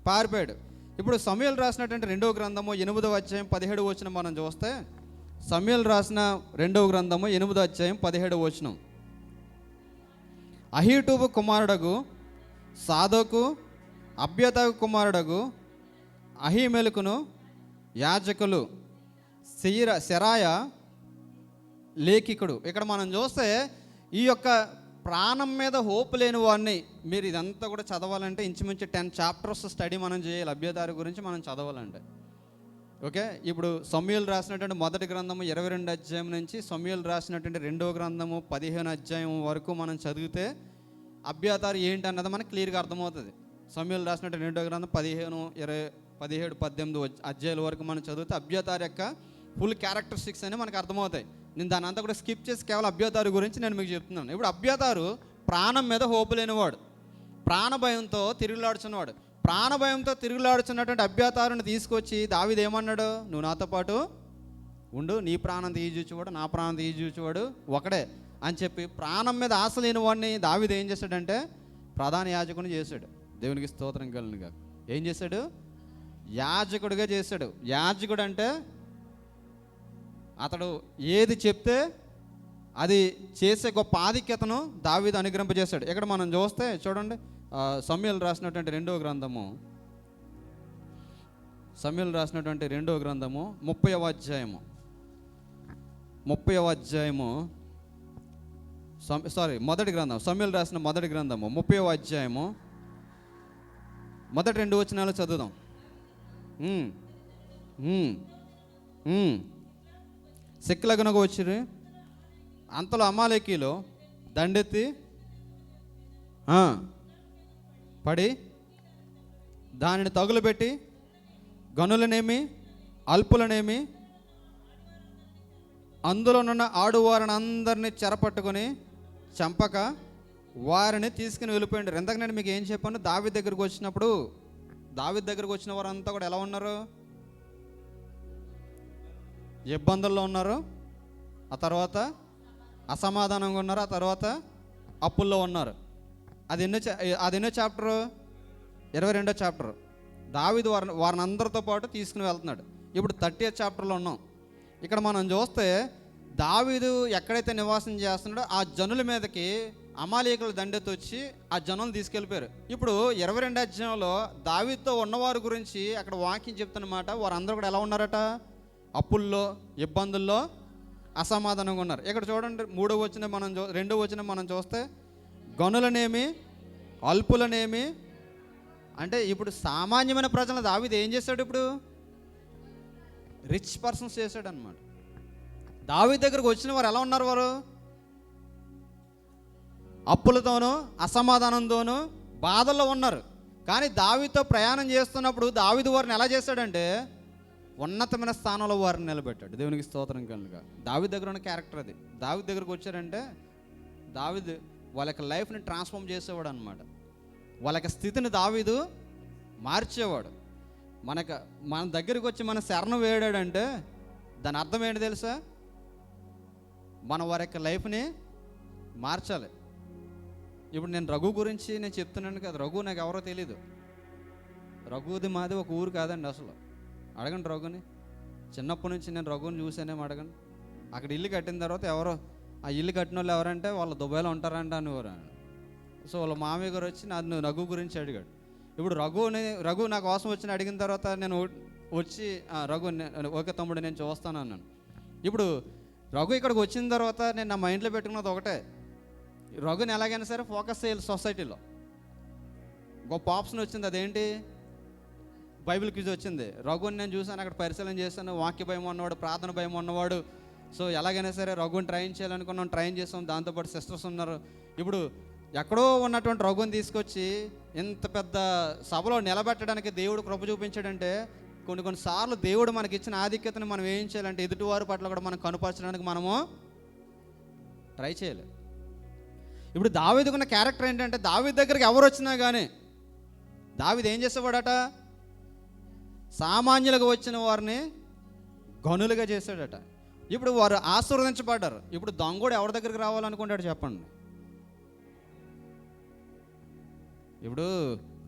S1: పారిపోయాడు. ఇప్పుడు సమూయేలు రాసినటువంటి 2వ గ్రంథము 8వ అధ్యాయం 17వ వచనం మనం చూస్తే, సమూయేలు రాసిన 2వ గ్రంథము 8వ అధ్యాయం 17వ వచనం. అహీటూబు కుమారుడగు సాదోకు అబ్యాతారు కుమారుడగు అహీమెలకును యాజకులు సెరాయ లేఖికుడు. ఇక్కడ మనం చూస్తే ఈ యొక్క ప్రాణం మీద హోప్ లేని వాడిని, మీరు ఇదంతా కూడా చదవాలంటే ఇంచుమించు 10 చాప్టర్స్ స్టడీ మనం చేయాలి. అబ్యాతారు గురించి మనం చదవాలంటే. ఓకే, ఇప్పుడు సమూయేలు రాసినటువంటి మొదటి గ్రంథము 22 అధ్యాయం నుంచి సమూయేలు రాసినటువంటి 2వ గ్రంథము 15 అధ్యాయం వరకు మనం చదివితే అబ్యాతారు ఏంటి అన్నది మనకు క్లియర్గా అర్థమవుతుంది. సమూయేలు రాసినటువంటి 2వ గ్రంథం 15, 20, 17, 18 అధ్యాయాల వరకు మనం చదివితే అబ్యాతారు యొక్క ఫుల్ క్యారెక్టరిస్టిక్స్ అని మనకు అర్థమవుతాయి. నేను దాని అంతా కూడా స్కిప్ చేసి కేవలం అబ్యాతారు గురించి నేను మీకు చెప్తున్నాను. ఇప్పుడు అబ్యాతారు ప్రాణం మీద హోపు లేనివాడు, ప్రాణభయంతో తిరుగులాడుచున్నవాడు. ప్రాణభయంతో తిరుగులాడుచున్నటువంటి అబ్యాతారుని తీసుకొచ్చి దావీదు ఏమన్నాడు? నువ్వు నాతో పాటు ఉండు, నీ ప్రాణం తీయచూచేవాడు, నా ప్రాణం తీయచూచేవాడు ఒకడే అని చెప్పి ప్రాణం మీద ఆశ లేని వాడిని దావీదు ఏం చేశాడంటే ప్రధాన యాజకుని చేశాడు. దేవునికి స్తోత్రం కలుగునుగా. ఏం చేశాడు? యాజకుడిగా చేశాడు. యాజకుడు అంటే అతడు ఏది చెప్తే అది చేసే గొప్ప ఆధిక్యతను దావీదు అనుగ్రహింపజేశాడు. ఇక్కడ మనం చూస్తే చూడండి, సమూయేలు రాసినటువంటి 2వ గ్రంథము 30వ అధ్యాయము మొదటి గ్రంథం సమూయేలు రాసిన మొదటి గ్రంథము 30వ అధ్యాయము మొదటి 2 వచనాలు చదువుదాం. సిక్లగునకు వచ్చిరి. అంతలో అమాలేకీలో దండెత్తి పడి దానిని తగులుబెట్టి గనులనేమి అల్పులనేమి అందులోనున్న ఆడువారిని అందరినీ చెరపట్టుకొని చంపక వారిని తీసుకుని వెళ్ళిపోయిండు. ఇంతకు నేను మీకు ఏం చెప్పాను, దావీదు దగ్గరికి వచ్చినప్పుడు దావీదు దగ్గరికి వచ్చిన వారంతా కూడా ఎలా ఉన్నారు? ఇబ్బందుల్లో ఉన్నారు, ఆ తర్వాత అసమాధానంగా ఉన్నారు, ఆ తర్వాత అప్పుల్లో ఉన్నారు. అది ఎన్నో చాప్టరు? 22వ చాప్టర్. దావీదు వారిని అందరితో పాటు తీసుకుని వెళ్తున్నాడు. ఇప్పుడు 30వ చాప్టర్లో ఉన్నాం. ఇక్కడ మనం చూస్తే దావీదు ఎక్కడైతే నివాసం చేస్తున్నాడో ఆ జనుల మీదకి అమాలేకుల దండెత్తి వచ్చి ఆ జనులను తీసుకెళ్ళిపోయారు. ఇప్పుడు 22వ అధ్యాయంలో దావీదుతో ఉన్నవారి గురించి అక్కడ వాక్యం చెప్తున్నమాట. వారందరూ కూడా ఎలా ఉన్నారట? అప్పుల్లో, ఇబ్బందుల్లో, అసమాధానంగా ఉన్నారు. ఇక్కడ చూడండి 3వ వచనం 2వ వచనం మనం చూస్తే గనులనేమి అల్పులనేమి అంటే ఇప్పుడు సామాన్యమైన ప్రజలను దావీదు ఏం చేశాడు? ఇప్పుడు రిచ్ పర్సన్స్ చేశాడు అనమాట. దావీదు దగ్గరకు వచ్చిన వారు ఎలా ఉన్నారు? వారు అప్పులతోనూ అసమాధానంతోనూ బాధల్లో ఉన్నారు. కానీ దావీదుతో ప్రయాణం చేస్తున్నప్పుడు దావీదు వారిని ఎలా చేశాడంటే ఉన్నతమైన స్థానంలో వారిని నిలబెట్టాడు. దేవునికి స్తోత్రం కనుక. దావీదు దగ్గర ఉన్న క్యారెక్టర్ అది. దావీదు దగ్గరకు వచ్చారంటే దావీదు వాళ్ళ యొక్క లైఫ్ని ట్రాన్స్ఫార్మ్ చేసేవాడు అనమాట. వాళ్ళ యొక్క స్థితిని దావీదు మార్చేవాడు. మన దగ్గరికి వచ్చి మన శరణం వేయడాడంటే దాని అర్థం ఏంటి తెలుసా? మన వారి యొక్క లైఫ్ని మార్చాలి. ఇప్పుడు నేను రఘు గురించి నేను చెప్తున్నాను కదా, రఘు నాకు ఎవరో తెలీదు. రఘుది మాది ఒక ఊరు కాదండి అసలు. అడగండి రఘుని. చిన్నప్పటి నుంచి నేను రఘుని చూసానేమో అడగండి. అక్కడ ఇల్లు కట్టిన తర్వాత ఎవరో ఆ ఇల్లు కట్టిన వాళ్ళు ఎవరంటే వాళ్ళు దుబాయ్లో ఉంటారంట అనేవారు. సో వాళ్ళ మామయ్య గారు వచ్చి నన్ను రఘు గురించి అడిగాడు. ఇప్పుడు రఘు నా కోసం వచ్చి అడిగిన తర్వాత నేను వచ్చి రఘు ఓకే తమ్ముడు నేను చూస్తాను అన్నాను. ఇప్పుడు రఘు ఇక్కడికి వచ్చిన తర్వాత నేను నా మైండ్లో పెట్టుకున్నది ఒకటే, రఘుని ఎలాగైనా సరే ఫోకస్ చేయాలి సొసైటీలో. గొప్ప ఆప్షన్ వచ్చింది, అదేంటి? బైబిల్ క్విజ్ వచ్చింది. రఘుని నేను చూసాను, అక్కడ పరిశీలన చేశాను. వాక్య భయం ఉన్నవాడు, ప్రార్థన భయం ఉన్నవాడు. సో ఎలాగైనా సరే రఘుని ట్రైన్ చేయాలనుకున్నాం, ట్రైన్ చేసాం. దాంతోపాటు సిస్టర్స్ ఉన్నారు. ఇప్పుడు ఎక్కడో ఉన్నటువంటి రఘుని తీసుకొచ్చి ఇంత పెద్ద సభలో నిలబెట్టడానికి దేవుడు కృప చూపించాడంటే కొన్నిసార్లు దేవుడు మనకి ఇచ్చిన ఆధిక్యతను మనం ఏం చేయాలంటే ఎదుటివారి పట్ల కూడా మనం కనుపరచడానికి మనము ట్రై చేయాలి. ఇప్పుడు దావీదుకున్న క్యారెక్టర్ ఏంటంటే దావీదు దగ్గరికి ఎవరు వచ్చినా కానీ దావీదు ఏం చేసేవాడట? సామాన్యులుగా వచ్చిన వారిని గనులుగా చేశాడట. ఇప్పుడు వారు ఆశీర్వదించబడ్డారు. ఇప్పుడు దొంగోడు ఎవరి దగ్గరికి రావాలనుకుంటాడు చెప్పండి? ఇప్పుడు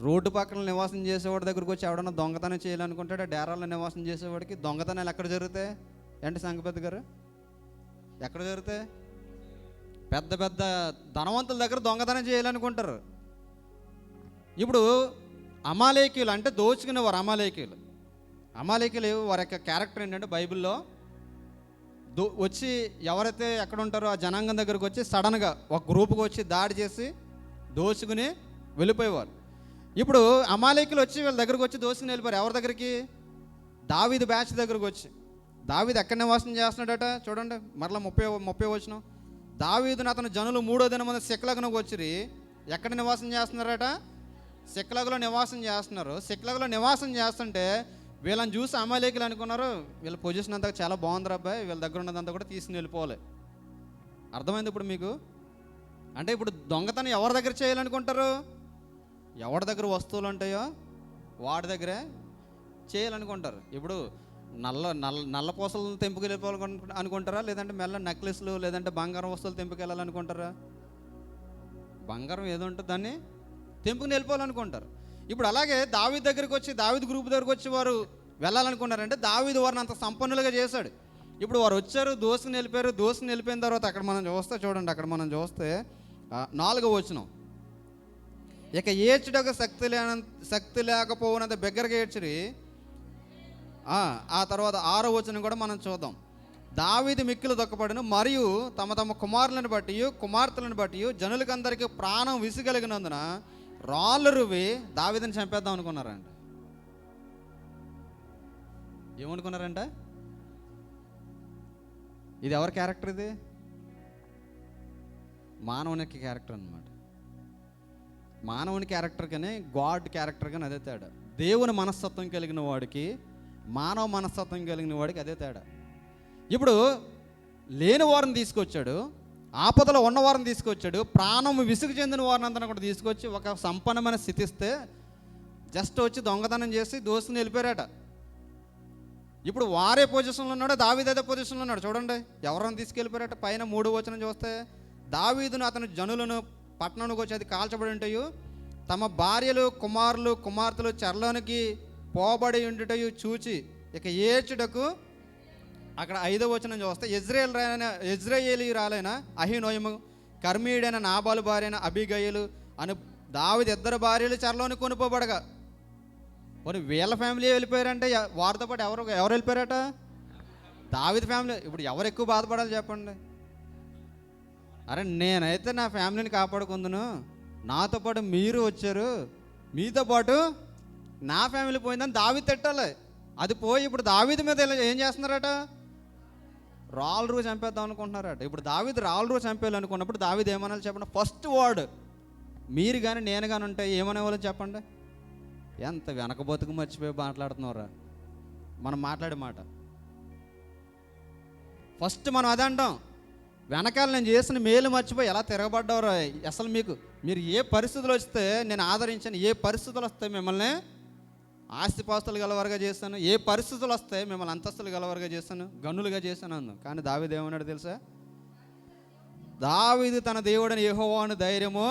S1: రోడ్డు పక్కన నివాసం చేసేవాడి దగ్గరికి వచ్చి ఎవడన్నా దొంగతనం చేయాలనుకుంటాడు. డేరాల్లో నివాసం చేసేవాడికి దొంగతనాలు ఎక్కడ జరుగుతాయి? ఏంటి సంగపెద్ద గారు? ఎక్కడ జరుగుతాయి? పెద్ద పెద్ద ధనవంతుల దగ్గర దొంగతనం చేయాలనుకుంటారు. ఇప్పుడు అమాలేకీయులు అంటే దోచుకునేవారు. అమాలేకీయులు వారి యొక్క క్యారెక్టర్ ఏంటంటే బైబిల్లో వచ్చి ఎవరైతే ఎక్కడ ఉంటారో ఆ జనాంగం దగ్గరకు వచ్చి సడన్గా ఒక గ్రూప్కి వచ్చి దాడి చేసి దోచుకుని వెళ్ళిపోయేవారు. ఇప్పుడు అమాలేకీయులు వచ్చి వీళ్ళ దగ్గరకు వచ్చి దోచుకుని వెళ్ళిపోయారు. ఎవరి దగ్గరికి? దావీదు బ్యాచ్ దగ్గరకు వచ్చి. దావీదు ఎక్కడ నివాసం చేస్తున్నాడట చూడండి. మరలా 30 వచనం. దావీదును అతను జనులు 3వ దినమున సిక్లగునకు వచ్చిరి. ఎక్కడ నివాసం చేస్తున్నారట? సిక్లగులో నివాసం చేస్తున్నారు. సిక్లగులో నివాసం చేస్తుంటే వీళ్ళని చూసి అమాలేకీయులు అనుకున్నారు, వీళ్ళ పొజిషన్ అంతా చాలా బాగుంది అబ్బాయి, వీళ్ళ దగ్గర ఉన్నదంతా కూడా తీసుకుని వెళ్ళిపోవాలి. అర్థమైంది ఇప్పుడు మీకు? అంటే ఇప్పుడు దొంగతనం ఎవరి దగ్గర చేయాలనుకుంటారు? ఎవరి దగ్గర వస్తువులు ఉంటాయో వాడి దగ్గరే చేయాలనుకుంటారు. ఇప్పుడు నల్ల పూసలు తెంపుకెళ్ళిపోవాలనుకుంటారా అనుకుంటారా? లేదంటే మెల్ల నెక్లెస్లు లేదంటే బంగారం వస్తువులు తెంపుకెళ్ళాలనుకుంటారా? బంగారం ఏదో ఉంటుంది దాన్ని తెంపుకుని వెళ్ళిపోవాలనుకుంటారు. ఇప్పుడు అలాగే దావీదు దగ్గరికి వచ్చి దావీదు గ్రూప్ దగ్గరికి వచ్చి వారు వెళ్ళాలనుకున్నారంటే దావీదు వారిని అంత సంపన్నులుగా చేశాడు. ఇప్పుడు వారు వచ్చారు, దోసుకుని వెళ్ళిపోయారు. దోసుకుని వెళ్ళిపోయిన తర్వాత అక్కడ మనం చూస్తే చూడండి, అక్కడ మనం చూస్తే 4వ వచనం. ఇక ఏడ్చుటకు శక్తి లేకపోయినంత బిగ్గరగా ఏడ్చిరి. ఆ తర్వాత 6వ వచనం కూడా మనం చూద్దాం. దావీదు మిక్కిలు దుఃఖపడెను మరియు తమ తమ కుమారులను బట్టి కుమార్తెలను బట్టి జనులకందరికీ ప్రాణం విసిగలిగినందున రాళ్ళు రువి దావీదుని చంపేద్దాం అనుకున్నారంట. ఏమనుకున్నారంట? ఇది ఎవరి క్యారెక్టర్? ఇది మానవునికి క్యారెక్టర్ అన్నమాట. మానవుని క్యారెక్టర్ కానీ గాడ్ క్యారెక్టర్ కానీ అదే తేడా. దేవుని మనస్తత్వం కలిగిన వాడికి మానవ మనస్తత్వం కలిగిన వాడికి అదే తేడా. ఇప్పుడు లేని వారిని తీసుకొచ్చాడు, ఆపదలో ఉన్నవారిని తీసుకొచ్చాడు, ప్రాణం విసుగు చెందిన వారిని అంతా కూడా తీసుకొచ్చి ఒక సంపన్నమైన స్థితి ఇస్తే జస్ట్ వచ్చి దొంగతనం చేసి దోసుని వెళ్ళిపోయారట. ఇప్పుడు వారే పొజిషన్లో ఉన్నాడు, దావీదు అదే పొజిషన్లో ఉన్నాడు. చూడండి ఎవరైనా తీసుకెళ్ళిపోయారట. పైన 3వ వచనం చూస్తే, దావీదును అతని జనులను పట్టణానికి వచ్చి అది కాల్చబడి ఉంటాయి, తమ భార్యలు కుమారులు కుమార్తెలు చెరలోనికి పోబడి ఉండుటయు చూచి ఇక ఏడ్చుటకు. అక్కడ 5వ వచనం చూస్తే, ఇజ్రాయేలీయురాలైన అహీనోయము కర్మీయుడైన నాబాలు భార్య అయిన అబీగయలు అని దావీదు 2 భార్యలు చెరలోని కొనుక్కోబడగా. మరి వీళ్ళ ఫ్యామిలీ వెళ్ళిపోయారంటే వారితో పాటు ఎవరు వెళ్ళిపోయారట? దావీదు ఫ్యామిలీ. ఇప్పుడు ఎవరు ఎక్కువ బాధపడాలి చెప్పండి? అరే నేనైతే నా ఫ్యామిలీని కాపాడుకుందును, నాతో పాటు మీరు వచ్చారు, మీతో పాటు నా ఫ్యామిలీ పోయిందని దావీదు తిట్టాలి. అది పోయి ఇప్పుడు దావీదు మీద ఏం చేస్తున్నారట? రాళ్ళు చంపేద్దాం అనుకుంటున్నారట. ఇప్పుడు దావీదు రాళ్ళు చంపేయాలనుకున్నప్పుడు దావీదు ఏమనాలి చెప్పండి? ఫస్ట్ వర్డ్ మీరు కానీ నేను కానీ ఉంటే ఏమనేవాళ్ళు చెప్పండి? ఎంత వెనక బతుకు మర్చిపోయి మాట్లాడుతున్నారా మనం మాట్లాడే మాట. ఫస్ట్ మనం అదే అంటాం, వెనకాల నేను చేసిన మేలు మర్చిపోయి ఎలా తిరగబడ్డవరా, అసలు మీరు ఏ పరిస్థితులు వస్తే నేను ఆదరించాను, ఏ పరిస్థితులు వస్తే మిమ్మల్ని ఆస్తిపాస్తులు గలవారుగా చేశాను, ఏ పరిస్థితులు వస్తే మిమ్మల్ని అంతస్తులు గలవారుగా చేశాను, గనులుగా చేశాను అన్నాను. కానీ దావీదు ఏమన్నాడు తెలుసా? దావీదు తన దేవుడని యెహోవాను ధైర్యము.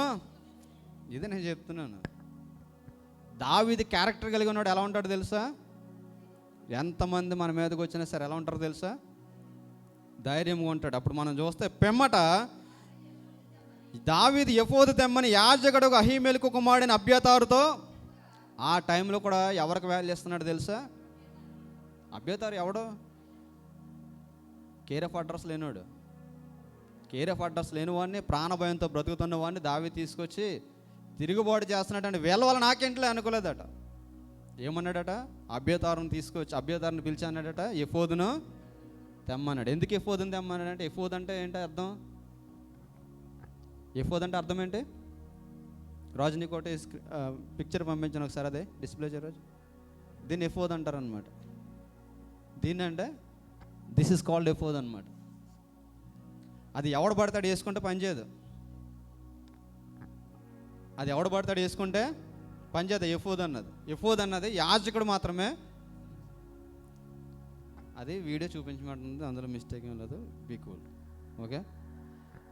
S1: ఇది నేను చెప్తున్నాను. దావీదు క్యారెక్టర్ కలిగి ఉన్నాడు. ఎలా ఉంటాడు తెలుసా? ఎంతమంది మన మీదకి వచ్చినా సరే ఎలా ఉంటారో తెలుసా? ధైర్యంగా ఉంటాడు. అప్పుడు మనం చూస్తే పిమ్మట దావీదు ఎఫోదు తెమ్మని యాజకుడు అహీమెలకు కుమారుడైన అబ్యాతారుతో, ఆ టైంలో కూడా ఎవరికి వాల్యూ ఇస్తున్నాడు తెలుసా? అబ్యాతారు ఎవడో? కేర్ ఆఫ్ అడ్రస్ లేనివాడు. కేర్ ఆఫ్ అడ్రస్ లేని వాడిని, ప్రాణభయంతో బ్రతుకుతున్న వాడిని దావీదు తీసుకొచ్చి తిరుగుబాటు చేస్తున్నాడంటే వీళ్ళ వల్ల నాకేంట్లే అనుకోలేదట. ఏమన్నాడట? అబ్యాతారుని తీసుకొచ్చి అబ్యాతారుని పిలిచి అన్నాడట, ఎఫోదును తెమ్మన్నాడు. ఎందుకు ఎఫోదుని తెమ్మన్నాడంటే, ఎఫోద్ అంటే ఏంటి అర్థం? ఎఫోద్ అంటే అర్థం ఏంటి? రాజు నీకోట పిక్చర్ పంపించాను ఒకసారి, అదే డిస్ప్లే చేయరాజు. దీన్ని ఎఫోద్ అంటారనమాట. దీన్ని అంటే దిస్ ఇస్ కాల్డ్ ఎఫోద్ అనమాట. అది ఎవడు పడతాడు వేసుకుంటే పనిచేయదు. అది ఎవడు పడతాడు వేసుకుంటే పనిచేయదు. ఎఫోద్ అన్నది యాజకుడు మాత్రమే. అది వీడియో చూపించమంటుంది, అందులో మిస్టేక్ ఏం లేదు. Be cool. ఓకే,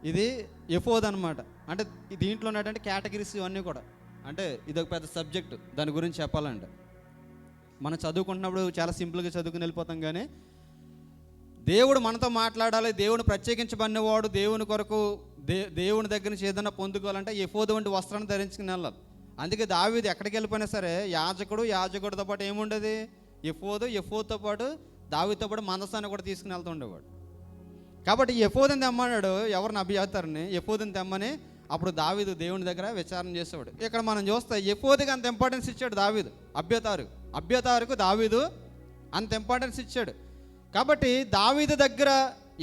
S1: ఇది ఎఫోద్ అనమాట. అంటే దీంట్లో ఉన్నటువంటి కేటగిరీస్ ఇవన్నీ కూడా, అంటే ఇది ఒక పెద్ద సబ్జెక్టు. దాని గురించి చెప్పాలంటే మనం చదువుకుంటున్నప్పుడు చాలా సింపుల్గా చదువుకుని వెళ్ళిపోతాం, కానీ దేవుడు మనతో మాట్లాడాలి, దేవుడు ప్రత్యేకించబడినవాడు, దేవుని కొరకు దేవుని దగ్గర నుంచి ఏదైనా పొందుకోవాలంటే ఎఫోదు వంటి వస్త్రాన్ని ధరించుకుని వెళ్ళాలి. అందుకే దావీదు ఎక్కడికి వెళ్ళిపోయినా సరే యాజకుడితో పాటు ఏముండేది? ఎఫోదుతో పాటు దావీదుతో పాటు మందసాన్ని కూడా తీసుకుని వెళ్తూ ఉండేవాడు. కాబట్టి ఎఫోదుని తెమ్మన్నాడు. ఎవరిని? అబ్యాతారుని. ఎఫోదుని తెమ్మని అప్పుడు దావీదు దేవుని దగ్గర విచారణ చేసేవాడు. ఇక్కడ మనం చూస్తే ఎఫోదుకి అంత ఇంపార్టెన్స్ ఇచ్చాడు దావీదు. అబ్యాతారుకు దావీదు అంత ఇంపార్టెన్స్ ఇచ్చాడు. కాబట్టి దావీదు దగ్గర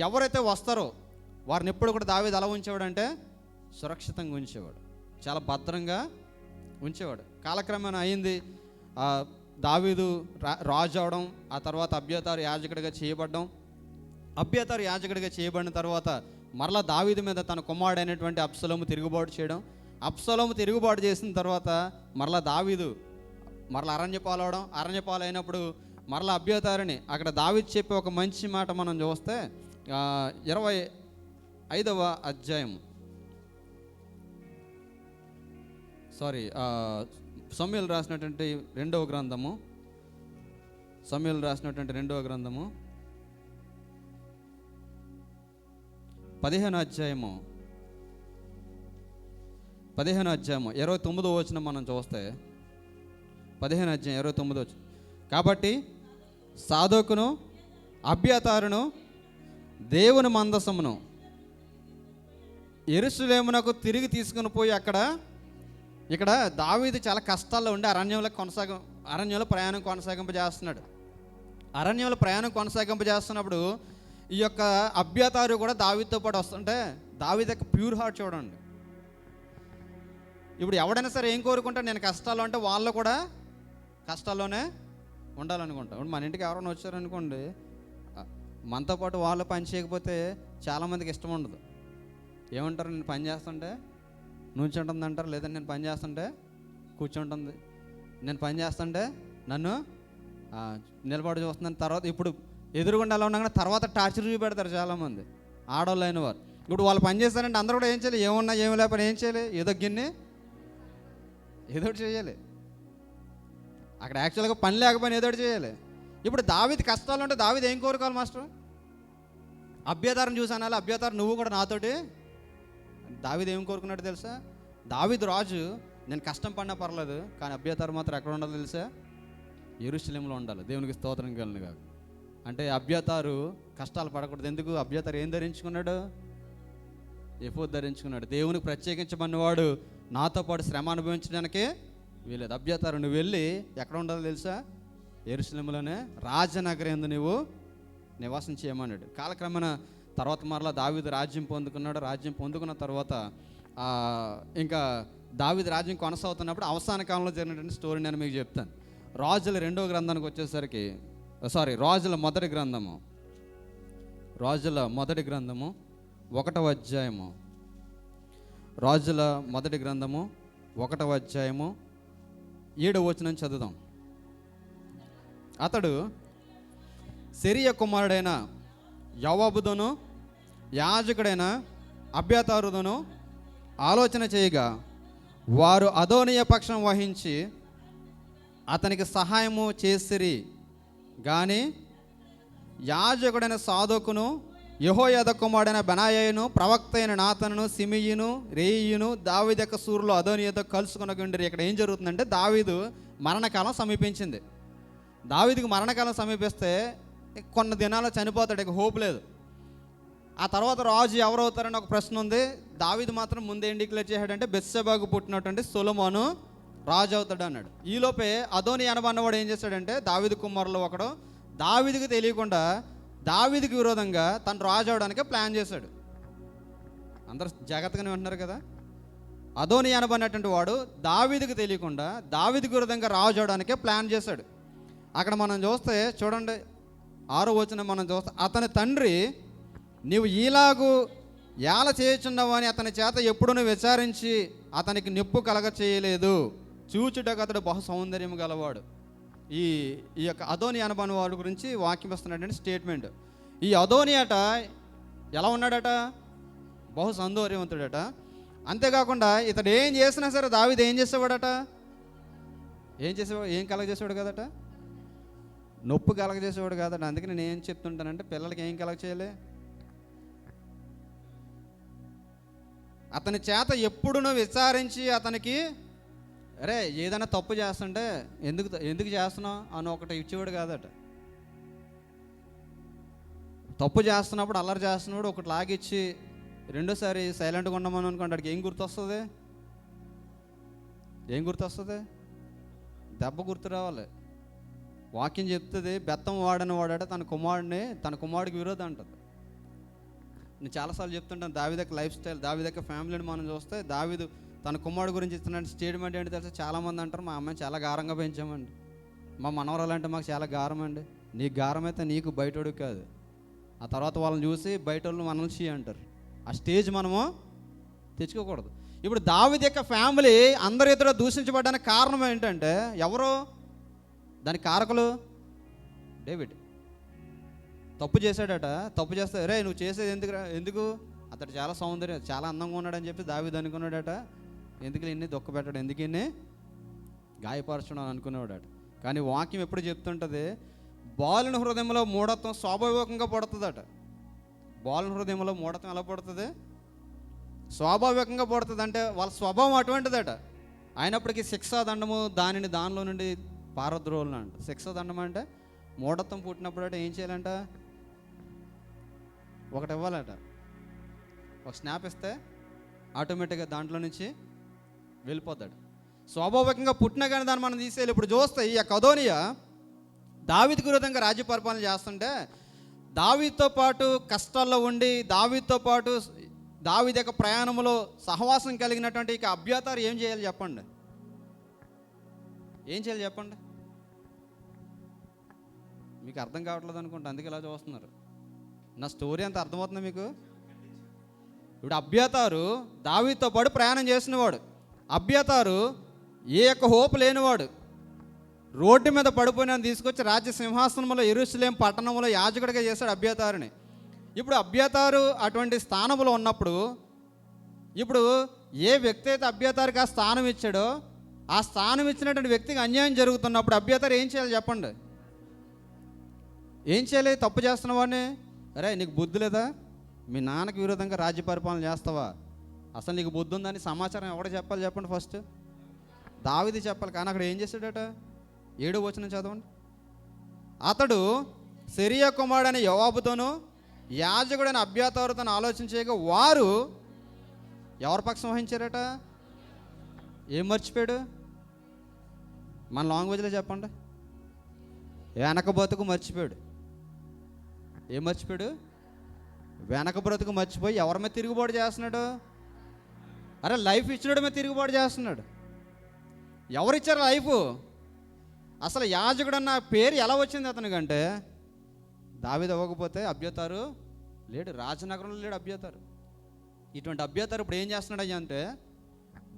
S1: ఎవరైతే వస్తారో వారిని ఎప్పుడు కూడా దావీదు ఎలా ఉంచేవాడు అంటే సురక్షితంగా ఉంచేవాడు, చాలా భద్రంగా ఉంచేవాడు. కాలక్రమేణా అయింది, దావీదు రాజు అవడం, ఆ తర్వాత అబ్యాతారు యాజకుడిగా చేయబడడం. అబ్యాతారు యాజకుడిగా చేయబడిన తర్వాత మరలా దావీదు మీద తన కుమారుడైనటువంటి అబ్షలోము తిరుగుబాటు చేయడం. అబ్షలోము తిరుగుబాటు చేసిన తర్వాత మరలా దావీదు అరణ్యపాలవడం. అరణ్యపాలైనప్పుడు మరలా అబ్యాతారుని అక్కడ దావీదు చెప్పే ఒక మంచి మాట మనం చూస్తే 25వ అధ్యాయం, సమూయేలు రాసినటువంటి రెండవ గ్రంథము 15వ అధ్యాయము 29వ వచనం మనం చూస్తే 15వ అధ్యాయం 29వ వచనం. కాబట్టి సాదోకును అబ్యాతారును దేవుని మందసమును యెరూషలేమునకు తిరిగి తీసుకుని పోయి ఇక్కడ దావీదు చాలా కష్టాల్లో ఉండి అరణ్యంలో ప్రయాణం కొనసాగింపజేస్తున్నాడు. అరణ్యంలో ప్రయాణం కొనసాగింపజేస్తున్నప్పుడు ఈ యొక్క అబ్యాతారు కూడా దావీదుతో పాటు వస్తుంటే, దావీదు యొక్క ప్యూర్ హార్ట్ చూడండి. ఇప్పుడు ఎవడైనా సరే ఏం కోరుకుంటాడు? నేను కష్టాలు అంటే వాళ్ళు కూడా కష్టాల్లోనే ఉండాలనుకుంటాం. ఇప్పుడు మన ఇంటికి ఎవరైనా వచ్చారనుకోండి, మనతో పాటు వాళ్ళు పని చేయకపోతే చాలామందికి ఇష్టం ఉండదు. ఏమంటారు, నేను పని చేస్తుంటే నుంచుంటుంది అంటారు, లేదంటే నేను పని చేస్తుంటే కూర్చుంటుంది, నేను పని చేస్తుంటే నన్ను నిలబడి చూస్తున్నాను. తర్వాత ఇప్పుడు ఎదురుగుండా ఎలా ఉన్నా కానీ తర్వాత టార్చర్ చూపెడతారు చాలామంది ఆడవాళ్ళు అయిన వారు. ఇప్పుడు వాళ్ళు పని చేస్తారంటే అందరూ కూడా ఏం చేయాలి, ఏమున్నా ఏమి లేకపోతే ఏం చేయాలి, ఏదో గిన్నె ఏదో ఒకటి చేయాలి. అక్కడ యాక్చువల్గా పని లేకపోయినా ఏదో ఒకటి చేయాలి. ఇప్పుడు దావీదు కష్టాలు ఉంటే దావీదు ఏం కోరుకోవాలి మాస్టర్? అభ్యతారం చూసాను, అభ్యతారం నువ్వు కూడా నాతోటి. దావీదు ఏం కోరుకున్నాడు తెలుసా? దావీదు రాజు నేను కష్టం పడినా పర్లేదు, కానీ అభ్యతారం మాత్రం ఎక్కడ ఉండాలో తెలుసా? యెరూషలేములో ఉండాలి. దేవునికి స్తోత్రం కలుగును గాక. అంటే అబ్యాతారు కష్టాలు పడకూడదు. ఎందుకు? అబ్యాతారు ఏం ధరించుకున్నాడు? ఎఫోద్ ధరించుకున్నాడు. దేవునికి ప్రత్యేకించబడినవాడు నాతో పాటు శ్రమ అనుభవించడానికి వీలేదు. అబ్యాతారు నువ్వు వెళ్ళి ఎక్కడ ఉండాలో తెలుసా? యెరూషలేములోనే రాజనగరం యందు నువ్వు నివాసం చేయమన్నాడు. కాలక్రమేణా తర్వాత మరలా దావీదు రాజ్యం పొందుకున్నాడు. రాజ్యం పొందుకున్న తర్వాత ఇంకా దావీదు రాజ్యం కొనసాగుతున్నప్పుడు అవసాన కాలంలో జరిగినటువంటి స్టోరీ నేను మీకు చెప్తాను. రాజుల 2వ గ్రంథానికి వచ్చేసరికి, రాజుల మొదటి గ్రంథము 1వ అధ్యాయము, రాజుల మొదటి గ్రంథము 1వ అధ్యాయము 7వ వచనం చదువుదాం. అతడు సెరీయా కుమారుడైన యోవాబుతోను యాజకుడైన అబ్యాతారుతోను ఆలోచన చేయగా వారు అదోనీయ పక్షం వహించి అతనికి సహాయము చేసిరి. కానీ యాజకుడైన సాదోకును యెహోయాదా కుమారుడైన బెనాయాను ప్రవక్త అయిన నాతనును సిమియును రేయియును దావీదు యొక్క సూరులో అదోనీయతో కలుసుకొనకుండిరి. ఇక్కడ ఏం జరుగుతుందంటే దావీదు మరణకాలం సమీపించింది. దావీదుకి మరణకాలం సమీపిస్తే కొన్ని దినాల్లో చనిపోతాడు, ఇక హోప్ లేదు. ఆ తర్వాత రాజు ఎవరవుతారని ఒక ప్రశ్న ఉంది. దావీదు మాత్రం ముందు ఏం డిక్లేర్ చేశాడంటే బెత్షెబాకు పుట్టినటువంటి సొలొమోను రాజు అవుతాడు అన్నాడు. ఈలోపే అదోని అనబడినవాడు ఏం చేశాడంటే దావీదు కుమారులో ఒకడు దావీదుకి తెలియకుండా దావీదుకి విరోధంగా తను రాజు అవడానికి ప్లాన్ చేశాడు. అందరు జాగ్రత్తగానే ఉంటున్నారు కదా. అదోని అనబడినటువంటి వాడు దావీదుకి తెలియకుండా దావీదుకి విరోధంగా రాజు అవడానికే ప్లాన్ చేశాడు. అక్కడ మనం చూస్తే చూడండి, 6వ వచనం మనం చూస్తే, అతని తండ్రి నీవు ఈలాగు ఏల చేయుచున్నావు అని అతని చేత ఎప్పుడూ విచారించి అతనికి నొప్పు కలగ చేయలేదు. చూచుటకు అతడు బహు సౌందర్యం గలవాడు. ఈ యొక్క అదోని అనబడిన వాడి గురించి వాక్యం వస్తున్నటువంటి స్టేట్మెంట్. ఈ అదోని అట ఎలా ఉన్నాడట? బహు సౌందర్యవంతుడట. అంతేకాకుండా ఇతడు ఏం చేసినా సరే దావీదు ఏం చేసేవాడట? ఏం కలగజేసేవాడు కదట? నొప్పు కలగజేసేవాడు కాదట. అందుకే నేను ఏం చెప్తుంటానంటే పిల్లలకి ఏం కలగ చేయాలి? అతని చేత ఎప్పుడునూ విచారించి అతనికి అరే ఏదైనా తప్పు చేస్తుంటే ఎందుకు చేస్తున్నావు అని ఒకటి ఇచ్చేవాడు కాదట. తప్పు చేస్తున్నప్పుడు అల్లరి చేస్తున్నప్పుడు ఒకటి లాగిచ్చి రెండోసారి సైలెంట్గా ఉండమని అనుకుంటాడికి ఏం గుర్తొస్తుంది? దెబ్బ గుర్తు రావాలి. వాక్యం చెప్తుంది, బెత్తం వాడని వాడట తన కుమారుడికి విరోధం అంటది. నేను చాలాసార్లు చెప్తుంటాను దావీదు యొక్క లైఫ్ స్టైల్, దావీదు యొక్క ఫ్యామిలీని మనం చూస్తే దావీదు తన కుమారుడు గురించి ఇస్తున్న స్టేట్మెంట్ ఏంటి తెలుసా? చాలామంది అంటారు మా అమ్మాయిని చాలా గారంగా పెంచామండి, మా మనవరాలు అంటే మాకు చాలా గారం అండి. నీకు గారం అయితే నీకు బయటోడికి కాదు. ఆ తర్వాత వాళ్ళని చూసి బయట వాళ్ళు మనల్ని చీ అంటారు. ఆ స్టేజ్ మనము తెచ్చుకోకూడదు. ఇప్పుడు దావీదు యొక్క ఫ్యామిలీ అందరి ఎదుట దూషించబడడానికి కారణం ఏంటంటే ఎవరు? దానికి కారకులు డేవిడ్. తప్పు చేశాడట. తప్పు చేస్తే రే నువ్వు చేసేది ఎందుకు అతడు చాలా సౌందర్యం చాలా అందంగా ఉన్నాడని చెప్పి దావీదు అనుకున్నాడట. ఎందుకు ఇన్ని దుఃఖ పెట్టాడు, ఎందుకు ఇన్ని గాయపరచడం అనుకునేవాడట. కానీ వాక్యం ఎప్పుడు చెప్తుంటుంది, బాలుని హృదయంలో మూఢత్వం స్వాభావికంగా పడుతుందట. బాలుని హృదయంలో మూఢత్వం ఎలా పడుతుంది? స్వాభావికంగా పడుతుంది. అంటే వాళ్ళ స్వభావం అటువంటిదట. అయినప్పటికీ శిక్షాదండము దానిలో నుండి పారద్రోలను అంట. శిక్షాదండం అంటే మూఢత్వం పుట్టినప్పుడు ఏం చేయాలంట? ఒకటి ఇవ్వాలట. ఒక స్నాప్ ఇస్తే ఆటోమేటిక్గా దాంట్లో నుంచి వెళ్ళిపోతాడు. స్వాభావికంగా పుట్టినా కానీ దాన్ని మనం తీసేయాలి. ఇప్పుడు చూస్తే ఈ అదోనియా దావీదుకు విరోధంగా రాజ్య పరిపాలన చేస్తుంటే దావీదుతో పాటు కష్టాల్లో ఉండి దావీదుతో పాటు దావీదు యొక్క ప్రయాణంలో సహవాసం కలిగినటువంటి ఇక అబ్యాతారు ఏం చేయాలి చెప్పండి? మీకు అర్థం కావట్లేదు అనుకుంటా, అందుకే ఇలా చూస్తున్నారు. నా స్టోరీ అంత అర్థమవుతుంది మీకు? ఇప్పుడు అబ్యాతారు దావీదుతో పాటు ప్రయాణం చేసినవాడు. అబ్యాతారు ఏ యొక్క హోప్ లేనివాడు. రోడ్డు మీద పడిపోయిన తీసుకొచ్చి రాజ్య సింహాసనంలో యెరూషలేం పట్టణంలో యాజకుడిగా చేశాడు అబ్యాతారుని. ఇప్పుడు అబ్యాతారు అటువంటి స్థానంలో ఉన్నప్పుడు, ఇప్పుడు ఏ వ్యక్తి అయితే అబ్యాతారుకి ఆ స్థానం ఇచ్చాడో, ఆ స్థానం ఇచ్చినటువంటి వ్యక్తికి అన్యాయం జరుగుతున్నప్పుడు అబ్యాతారు ఏం చేయాలి చెప్పండి? ఏం చేయాలి? తప్పు చేస్తున్న వాడిని, అరే నీకు బుద్ధి లేదా? మీ నాన్నకి విరోధంగా రాజ్య పరిపాలన చేస్తావా? అసలు నీకు బుద్ధి ఉందని సమాచారం ఎవడ చెప్పాలి చెప్పండి? ఫస్ట్ దావీదు చెప్పాలి. కానీ అక్కడ ఏం చేశాడట? 7వ వచనం చదవండి. అతడు సెరియా కుమారుడైన యోవాబుతోనూ యాజకుడైన అబ్యాతారుతోనూ ఆలోచించగా వారు ఎవరి పక్షం వహించారట? ఏం మర్చిపోయాడు? మన లాంగ్వేజ్లో చెప్పండి. వెనక బతుకు మర్చిపోయాడు. ఏం మర్చిపోయాడు? వెనక బ్రతుకు మర్చిపోయి ఎవరి మీద తిరుగుబాటు చేస్తున్నాడు? అరే లైఫ్ ఇచ్చినోడి మీద తిరుగుబాటు చేస్తున్నాడు. ఎవరిచ్చారు లైఫ్? అసలు యాజకుడు అన్న పేరు ఎలా వచ్చింది అతనికంటే, దావీదు అవ్వకపోతే అబ్యాతారు లేడు, రాజనగరంలో లేడు అబ్యాతారు. ఇటువంటి అబ్యాతారు ఇప్పుడు ఏం చేస్తున్నాడు అంటే,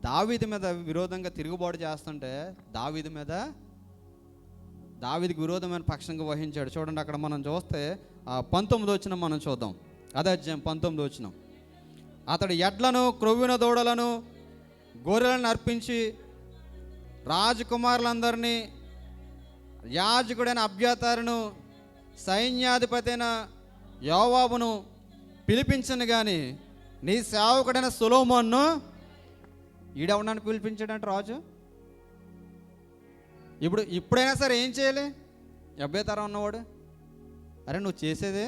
S1: దావీదు మీద విరోధంగా తిరుగుబాటు చేస్తుంటే దావీదుకి విరోధమైన పక్షంగా వహించాడు. చూడండి అక్కడ మనం చూస్తే 19వ వచనం మనం చూద్దాం. అదే అధ్యాయం 19వ వచనం. అతడు ఎడ్లను, క్రొవ్విన దూడలను, గొర్రెలను అర్పించి రాజకుమారులందరినీ, యాజకుడైన అబ్యాతారును, సైన్యాధిపతి అయిన యోవాబును పిలిపించను కానీ నీ సేవకుడైన సొలొమోనును ఈడెవడానికి పిలిపించాడంటే రాజు. ఇప్పుడైనా సరే ఏం చేయాలి? అబ్యాతారు ఉన్నవాడు, అరే నువ్వు చేసేదే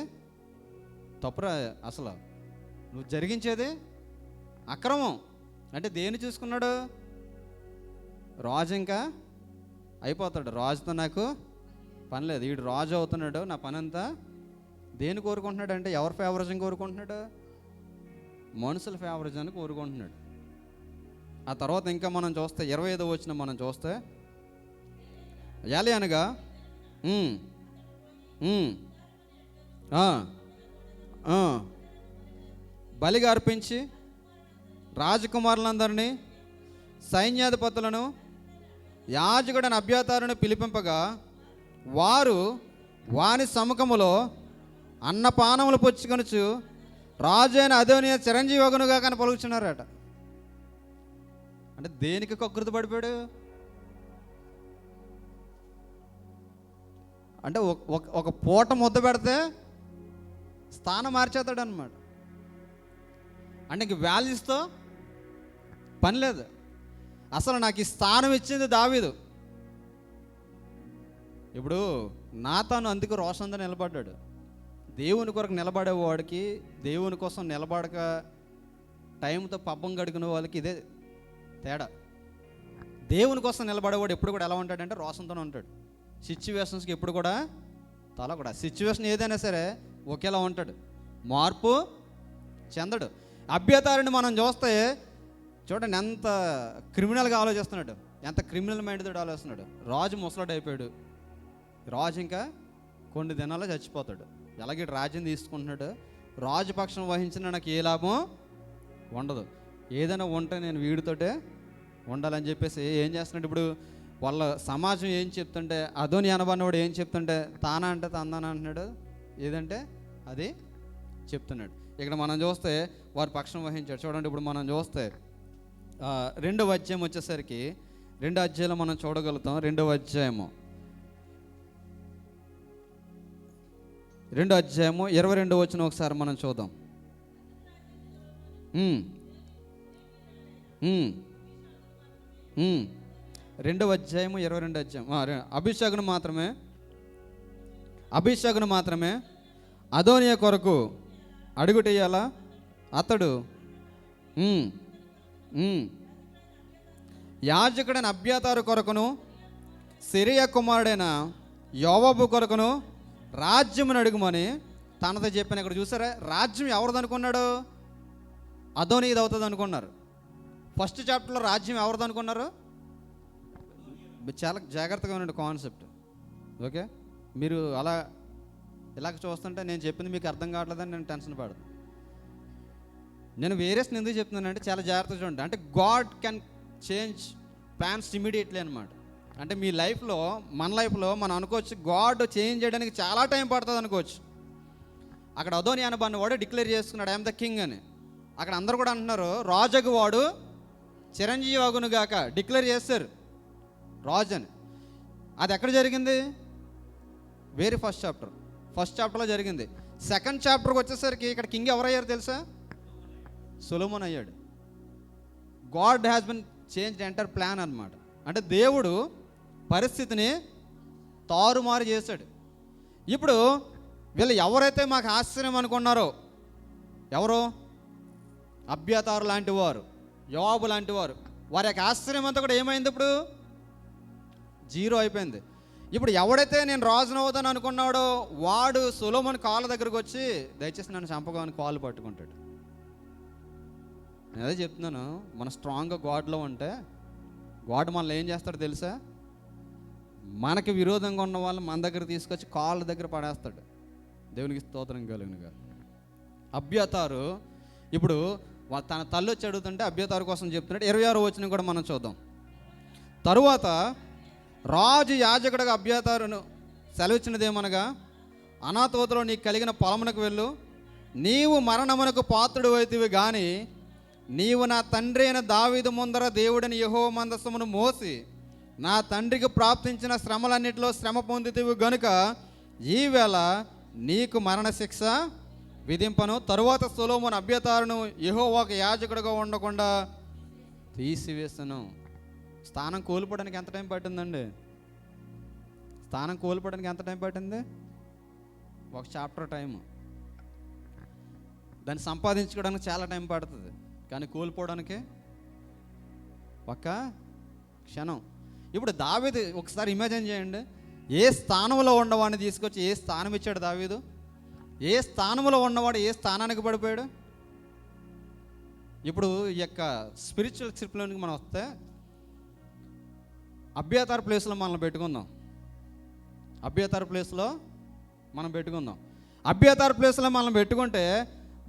S1: తప్పురా, అసలు నువ్వు జరిగించేది అక్రమం అంటే దేన్ని చూసుకున్నాడు? రాజు ఇంకా అయిపోతాడు, రాజుతో నాకు పని లేదు, వీడు రాజు అవుతున్నాడు, నా పని అంతా దేన్ని కోరుకుంటున్నాడు అంటే ఎవరి ఫేవరేజ్ కోరుకుంటున్నాడు? మనుషుల ఫేవరేజ్ అని కోరుకుంటున్నాడు. ఆ తర్వాత ఇంకా మనం చూస్తే 25వ వచనం మనం చూస్తే, అనగా బలిగా అర్పించి రాజకుమారులందరినీ, సైన్యాధిపతులను, యాజకుడైన అబ్యాతారును పిలిపింపగా వారు వాని సముఖములో అన్నపానములు పుచ్చుకొనుచు రాజు అయిన అదోనియా చిరంజీవగునుగా కానీ పలుకుచున్నారట. అంటే దేనికి కకృతి పడిపోయాడు? అంటే ఒక పూట ముద్ద పెడితే స్థానం మార్చేస్తాడు అనమాట. అంటే ఇంక వాల్యూస్తో పని లేదు. అసలు నాకు ఈ స్థానం ఇచ్చింది దావీదు. ఇప్పుడు నాతాను అందుకు రోషంతో నిలబడ్డాడు. దేవుని కొరకు నిలబడేవాడికి, దేవుని కోసం నిలబడక టైంతో పబ్బం గడికిన వాళ్ళకి ఇదే తేడా. దేవుని కోసం నిలబడేవాడు ఎప్పుడు కూడా ఎలా ఉంటాడంటే రోషంతోనే ఉంటాడు. సిచ్యువేషన్స్కి ఎప్పుడు కూడా సిచ్యువేషన్ ఏదైనా సరే ఒకేలా ఉంటాడు, మార్పు చెందడు. అబ్యాతారుని మనం చూస్తే చూడండి ఎంత క్రిమినల్గా ఆలోచిస్తున్నాడు, ఎంత క్రిమినల్ మైండ్తో ఆలోచిస్తున్నాడు. రాజు ముసలాడు అయిపోయాడు, రాజు ఇంకా కొన్ని దినాల్లో చచ్చిపోతాడు. ఎలాగే రాజ్యం తీసుకుంటున్నాడు, రాజు పక్షం వహించిన నాకు ఏ లాభం ఉండదు, ఏదైనా ఉంటే నేను వీడితోటే ఉండాలని చెప్పేసి ఏం చేస్తున్నాడు? ఇప్పుడు వాళ్ళ సమాజం ఏం చెప్తుంటే, అదోని అనబడినవాడు ఏం చెప్తుంటే తానా అంటే తందానా అంటున్నాడు, ఏదంటే అది చెప్తున్నాడు. ఇక్కడ మనం చూస్తే వారి పక్షం వహించాడు. చూడండి ఇప్పుడు మనం చూస్తే 2వ అధ్యాయం వచ్చేసరికి 2వ అధ్యాయంలో మనం చూడగలుగుతాం. 2వ అధ్యాయము 22వ వచనం ఒకసారి మనం చూద్దాం. 2వ అధ్యాయము 22వ అధ్యాయం. అభిషేకును మాత్రమే అదోనియా కొరకు అడుగుటేయాలా? అతడు యాజకుడైన అబ్యాతారు కొరకును, సెరియా కుమారుడైన యోవాబు కొరకును రాజ్యమును అడుగుమని తనతో చెప్పిన. ఇక్కడ చూసారా, రాజ్యం ఎవరిది అనుకున్నాడు? అదోనీది అవుతుంది అనుకున్నారు. ఫస్ట్ చాప్టర్లో రాజ్యం ఎవరిది అనుకున్నారు? చాలా జాగ్రత్తగా ఉండండి కాన్సెప్ట్, ఓకే? మీరు అలా ఇలాగ చూస్తుంటే నేను చెప్పింది మీకు అర్థం కావట్లేదని నేను టెన్షన్ పడదు. నేను వేరియస్ని ఎందుకు చెప్తున్నానంటే చాలా జాగ్రత్తగా చూడండి. అంటే God can change plans immediately అనమాట. అంటే మీ లైఫ్లో, మన లైఫ్లో మనం అనుకోవచ్చు గాడ్ చేంజ్ చేయడానికి చాలా టైం పడుతుంది అనుకోవచ్చు. అక్కడ అదోని అనబాన్ని వాడు డిక్లేర్ చేసుకున్నాడు, ఐఎమ్ ద కింగ్ అని. అక్కడ అందరూ కూడా అంటున్నారు రాజుకు వాడు చిరంజీవి అగును గాక డిక్లేర్ చేస్తారు రాజు అని. అది ఎక్కడ జరిగింది? వెరీ ఫస్ట్ చాప్టర్లో జరిగింది. సెకండ్ చాప్టర్కి వచ్చేసరికి ఇక్కడ కింగ్ ఎవరయ్యారు తెలుసా? సొలొమోన్ అయ్యాడు. God has been changed entire plan అనమాట. అంటే దేవుడు పరిస్థితిని తారుమారు చేశాడు. ఇప్పుడు వీళ్ళు ఎవరైతే మాకు ఆశ్చర్యం అనుకున్నారో, ఎవరు? అబ్యాతారు లాంటి వారు, యోవాబు లాంటి వారు, వారి యొక్క ఆశ్చర్యం అంతా కూడా ఏమైంది? ఇప్పుడు జీరో అయిపోయింది. ఇప్పుడు ఎవడైతే నేను రాజును అవుతాను అనుకున్నాడో వాడు సొలొమోన్ కాళ్ళ దగ్గరకు వచ్చి దయచేసి నన్ను చంపగాని కాళ్ళు పట్టుకుంటాడు. నేను అదే చెప్తున్నాను, మన స్ట్రాంగ్గా గాడ్లో ఉంటే గాడ్ మనల్ని ఏం చేస్తాడో తెలుసా? మనకి విరోధంగా ఉన్న వాళ్ళు మన దగ్గర తీసుకొచ్చి కాళ్ళ దగ్గర పడేస్తాడు. దేవునికి స్తోత్రం కలుగునుగా. అబ్యాతారు ఇప్పుడు తన తల్లి వచ్చి అడుగుతుంటే అబ్యాతారు కోసం చెప్తున్నాడు. 26వ వచనం కూడా మనం చూద్దాం. తరువాత రాజు యాజకుడిగా అబ్యాతారును సెలవిచ్చినదేమనగా, అనాతోతలో నీకు కలిగిన పొలమునకు వెళ్ళు, నీవు మరణమునకు పాత్రుడు అయితివి గాని నీవు నా తండ్రి అయిన దావీదు ముందర దేవుడిని యెహోవా మందసమును మోసి నా తండ్రికి ప్రాప్తించిన శ్రమలన్నిటిలో శ్రమ పొందితివి గనుక ఈవేళ నీకు మరణశిక్ష విధింపను. తరువాత సొలొమోను అబ్యాతారును యెహోవాకు యాజకుడిగా ఉండకుండా తీసివేసను. స్థానం కోల్పోవడానికి ఎంత టైం పట్టిందండి? స్థానం కోల్పోవడానికి ఎంత టైం పట్టింది? ఒక చాప్టర్ టైము. దాన్ని సంపాదించుకోవడానికి చాలా టైం పడుతుంది, కానీ కోల్పోవడానికి ఒక క్షణం. ఇప్పుడు దావీదు ఒకసారి ఇమాజిన్ చేయండి, ఏ స్థానంలో ఉన్నవాడిని తీసుకొచ్చి ఏ స్థానం ఇచ్చాడు దావీదు? ఏ స్థానంలో ఉన్నవాడు ఏ స్థానానికి పడిపోయాడు? ఇప్పుడు ఈ యొక్క స్పిరిచువల్ స్క్రిప్ట్లోనికి మనం వస్తే అబ్యాతారు ప్లేస్లో మనల్ని పెట్టుకుందాం. అబ్యాతారు ప్లేస్లో మనం పెట్టుకుంటే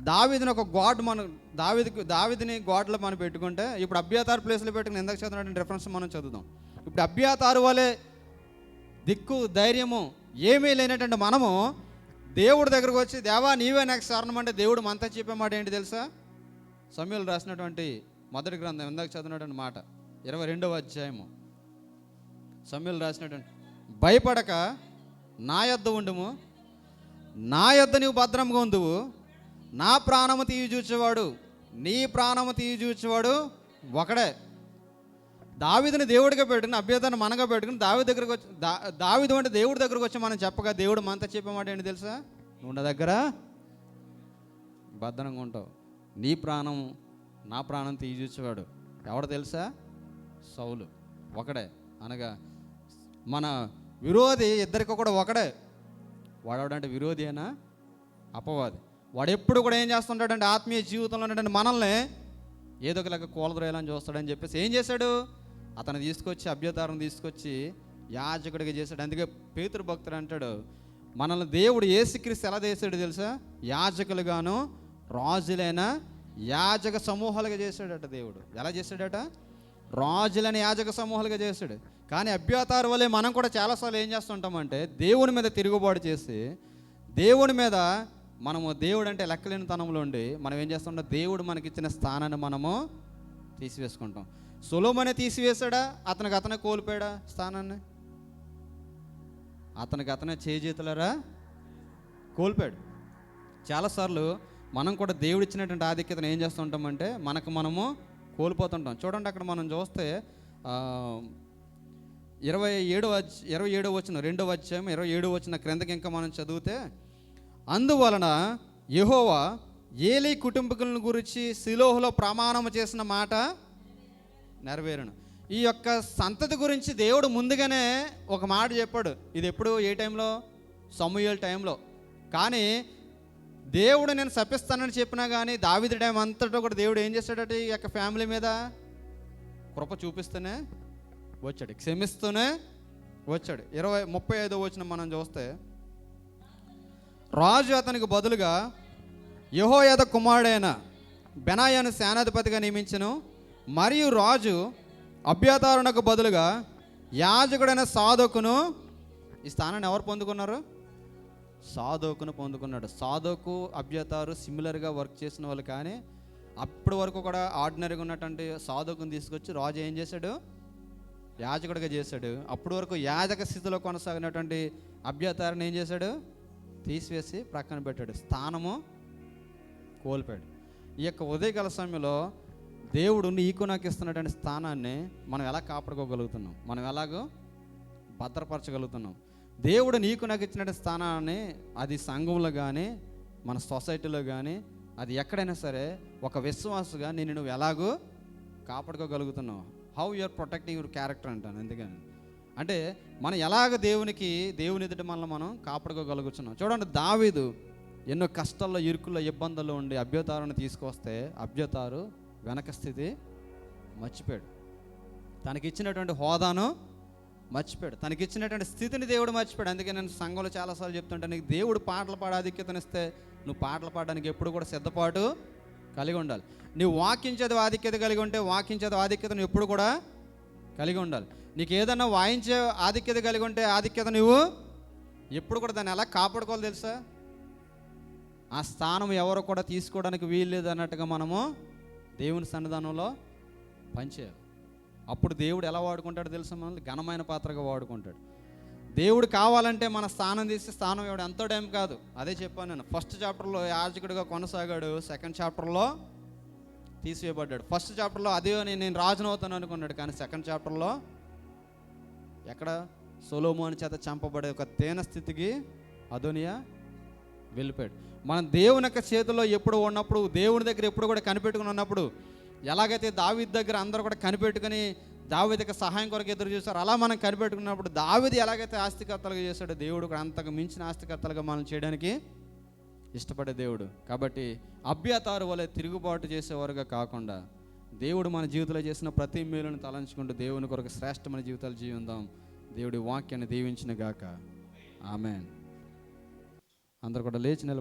S1: దావీదుని ఒక గాడ్ మనం దావీదుని గాడ్లో మనం పెట్టుకుంటే, ఇప్పుడు అబ్యాతారు ప్లేస్లో పెట్టుకుని ఎందుకు చదివినటువంటి రెఫరెన్స్ మనం చదువుదాం. ఇప్పుడు అబ్యాతారు వలె దిక్కు ధైర్యము ఏమీ లేనటువంటి మనము దేవుడి దగ్గరకు వచ్చి దేవా నీవే నాకు శరణం అంటే దేవుడు మనతో చెప్పే మాట ఏంటి తెలుసా? సమూయేలు రాసినటువంటి మొదటి గ్రంథం ఇందాక చదివినటువంటి మాట 22వ అధ్యాయము. సమూయేలు రాసినటువంటి, భయపడక నా యొద్ద ఉండుము, నా యొద్ద నీవు భద్రంగా ఉందువు, నా ప్రాణము తీయి చూచేవాడు నీ ప్రాణము తీయి చూచేవాడు ఒకడే. దావీదుని దేవుడిగా పెట్టుకుని అబ్యాతారుని మనగా పెట్టుకుని దావీదు దగ్గరకు వచ్చి దావీదు అంటే దేవుడి దగ్గరకు వచ్చి మనం చెప్పగా దేవుడు మనతో చెప్పేమాట ఏంటి తెలుసా? నువ్వు నా దగ్గర భద్రంగా ఉంటావు, నీ ప్రాణం నా ప్రాణం తీయి చూచేవాడు ఎవడు తెలుసా? సౌలు ఒకడే. అనగా మన విరోధి ఇద్దరికి కూడా ఒకడే. వాడేవాడంటే విరోధి అయినా అపవాది. వాడు ఎప్పుడు కూడా ఏం చేస్తుంటాడంటే ఆత్మీయ జీవితంలో ఉన్నటువంటి మనల్ని ఏదో ఒకలాగా కూలద్రోయాలని చూస్తాడని చెప్పేసి ఏం చేశాడు? అతను తీసుకొచ్చి అబ్యాతారుని తీసుకొచ్చి యాజకుడిగా చేశాడు. అందుకే పేతురు భక్తుడు అంటాడు, మనల్ని దేవుడు యేసుక్రీస్తు ఎలా చేశాడు తెలుసా? యాజకులుగాను రాజులైన యాజక సమూహాలుగా చేశాడట. దేవుడు ఎలా చేశాడట? రాజులైన యాజక సమూహాలుగా చేశాడు. కానీ అబ్యాతారు వలె మనం కూడా చాలాసార్లు ఏం చేస్తుంటామంటే దేవుని మీద తిరుగుబాటు చేసి దేవుని మీద మనము దేవుడు అంటే లెక్కలేని తనంలో ఉండి మనం ఏం చేస్తుంటాం? దేవుడు మనకిచ్చిన స్థానాన్ని మనము తీసివేసుకుంటాం. సొలొమోనే తీసివేశాడా? అతనే కోల్పోయాడా స్థానాన్ని? అతనే చేజేతులరా కోల్పోయాడు. చాలాసార్లు మనం కూడా దేవుడు ఇచ్చినటువంటి ఆధిక్యతను ఏం చేస్తుంటామంటే మనము కోల్పోతుంటాం. చూడండి, అక్కడ మనం చూస్తే 27వ వచనం 2వ అధ్యాయం 27వ వచనం క్రిందకి ఇంకా మనం చదివితే, అందువలన యెహోవా ఏలీ కుటుంబీకులను గురించి షిలోహులో ప్రమాణం చేసిన మాట నెరవేరును. ఈ యొక్క సంతతి గురించి దేవుడు ముందుగానే ఒక మాట చెప్పాడు. ఇది ఎప్పుడు ఏ టైంలో? సమూయేలు టైంలో. కానీ దేవుడు నేను శపిస్తానని చెప్పినా కానీ దావీదు టైం అంతటా కూడా దేవుడు ఏం చేశాడట? ఈ యొక్క ఫ్యామిలీ మీద కృప చూపిస్తూనే వచ్చాడు, క్షమిస్తూనే వచ్చాడు. 35వ వచనం మనం చూస్తే, రాజు అతనికి బదులుగా యెహోయాదా కుమారుడైన బెనాయాను సేనాధిపతిగా నియమించెను. మరియు రాజు అబ్యాతారునకు బదులుగా యాజకుడైన సాదోకును, ఈ స్థానాన్ని ఎవరు పొందుకున్నారు? సాదోకును పొందుకున్నాడు. సాదోకు అబ్యాతారు సిమిలర్గా వర్క్ చేసిన వాళ్ళు, కానీ అప్పటి వరకు కూడా ఆర్డినరీగా ఉన్నటువంటి సాదోకుని తీసుకొచ్చి రాజు ఏం చేశాడు? యాజకుడిగా చేశాడు. అప్పటి వరకు యాజక స్థితిలో కొనసాగినటువంటి అబ్యాతారుని ఏం చేశాడు? తీసివేసి ప్రక్కన పెట్టాడు, స్థానము కోల్పోయాడు. ఈ యొక్క ఉదయకాల సమయంలో దేవుడు నీకు నాకు ఇస్తున్నటువంటి స్థానాన్ని మనం ఎలా కాపాడుకోగలుగుతున్నాం, మనం ఎలాగో భద్రపరచగలుగుతున్నాం? దేవుడు నీకు నాకు ఇచ్చినటువంటి స్థానాన్ని, అది సంఘంలో కానీ మన సొసైటీలో కానీ అది ఎక్కడైనా సరే, ఒక విశ్వాసగా నేను నువ్వు ఎలాగో కాపాడుకోగలుగుతున్నావు? How you're protecting your character అంటాను. ఎందుకని అంటే మనం ఎలాగ దేవుని ఎదుట మనల్ని మనం కాపాడుకోగలుగుతున్నాం. చూడండి, దావీదు ఎన్నో కష్టాల్లో, ఇరుకుల్లో, ఇబ్బందుల్లో ఉండి అబ్యాతారుని తీసుకొస్తే అబ్యాతారు వెనక స్థితి మర్చిపోయాడు. తనకిచ్చినటువంటి హోదాను మర్చిపోయాడు, తనకిచ్చినటువంటి స్థితిని దేవుడు మర్చిపోయాడు. అందుకే నేను సంఘంలో చాలాసార్లు చెప్తుంటాను, నీకు దేవుడు పాటలు పాడే ఆధిక్యతనిస్తే నువ్వు పాటలు పాడడానికి ఎప్పుడు కూడా సిద్ధపాటు కలిగి ఉండాలి. నువ్వు వాక్యం చదివే ఆధిక్యత కలిగి ఉంటే వాక్యం చదివే ఆధిక్యత నువ్వు ఎప్పుడు కూడా కలిగి ఉండాలి. నీకు ఏదన్నా వాయించే ఆధిక్యత కలిగి ఉంటే ఆధిక్యత నువ్వు ఎప్పుడు కూడా దాన్ని ఎలా కాపాడుకోవాలి తెలుసా? ఆ స్థానం ఎవరు కూడా తీసుకోవడానికి వీల్లేదు అన్నట్టుగా మనము దేవుని సన్నిధానంలో పనిచేయాలి. అప్పుడు దేవుడు ఎలా వాడుకుంటాడో తెలుసా? మనల్ని ఘనమైన పాత్రగా వాడుకుంటాడు. దేవుడు కావాలంటే మన స్థానం తీసే స్థానం ఎవడు ఎంతో టైం కాదు. అదే చెప్పాను నేను. ఫస్ట్ చాప్టర్లో యాజకుడిగా కొనసాగాడు, సెకండ్ చాప్టర్లో తీసివేయబడ్డాడు. ఫస్ట్ చాప్టర్లో అదే నేను రాజును అవుతాను అనుకున్నాడు, కానీ సెకండ్ చాప్టర్లో ఎక్కడ సొలొమోను చేత చంపబడే ఒక తేన స్థితికి అదోనియా వెళ్ళిపోయాడు. మనం దేవుని యొక్క చేతిలో ఎప్పుడు ఉన్నప్పుడు, దేవుని దగ్గర ఎప్పుడు కూడా కనిపెట్టుకుని ఉన్నప్పుడు, ఎలాగైతే దావీదు దగ్గర అందరూ కూడా కనిపెట్టుకుని దావీదుకి సహాయం కొరకు ఎదురు చూస్తారు, అలా మనం కనిపెట్టుకున్నప్పుడు దావీదు ఎలాగైతే ఆస్తికర్తలుగా చేశాడో దేవుడు కూడా అంతకు మించిన ఆస్తికర్తలుగా మనం చేయడానికి ఇష్టపడే దేవుడు. కాబట్టి అబ్యాతారు వలె తిరుగుబాటు చేసేవారుగా కాకుండా దేవుడు మన జీవితంలో చేసిన ప్రతి మేలును తలంచుకుంటూ దేవుని కొరకు శ్రేష్టమైన జీవితాలు జీవిద్దాం. దేవుడి వాక్యాన్ని దీవించిన గాక. ఆమేన్. అందరూ కూడా లేచి నిలబడి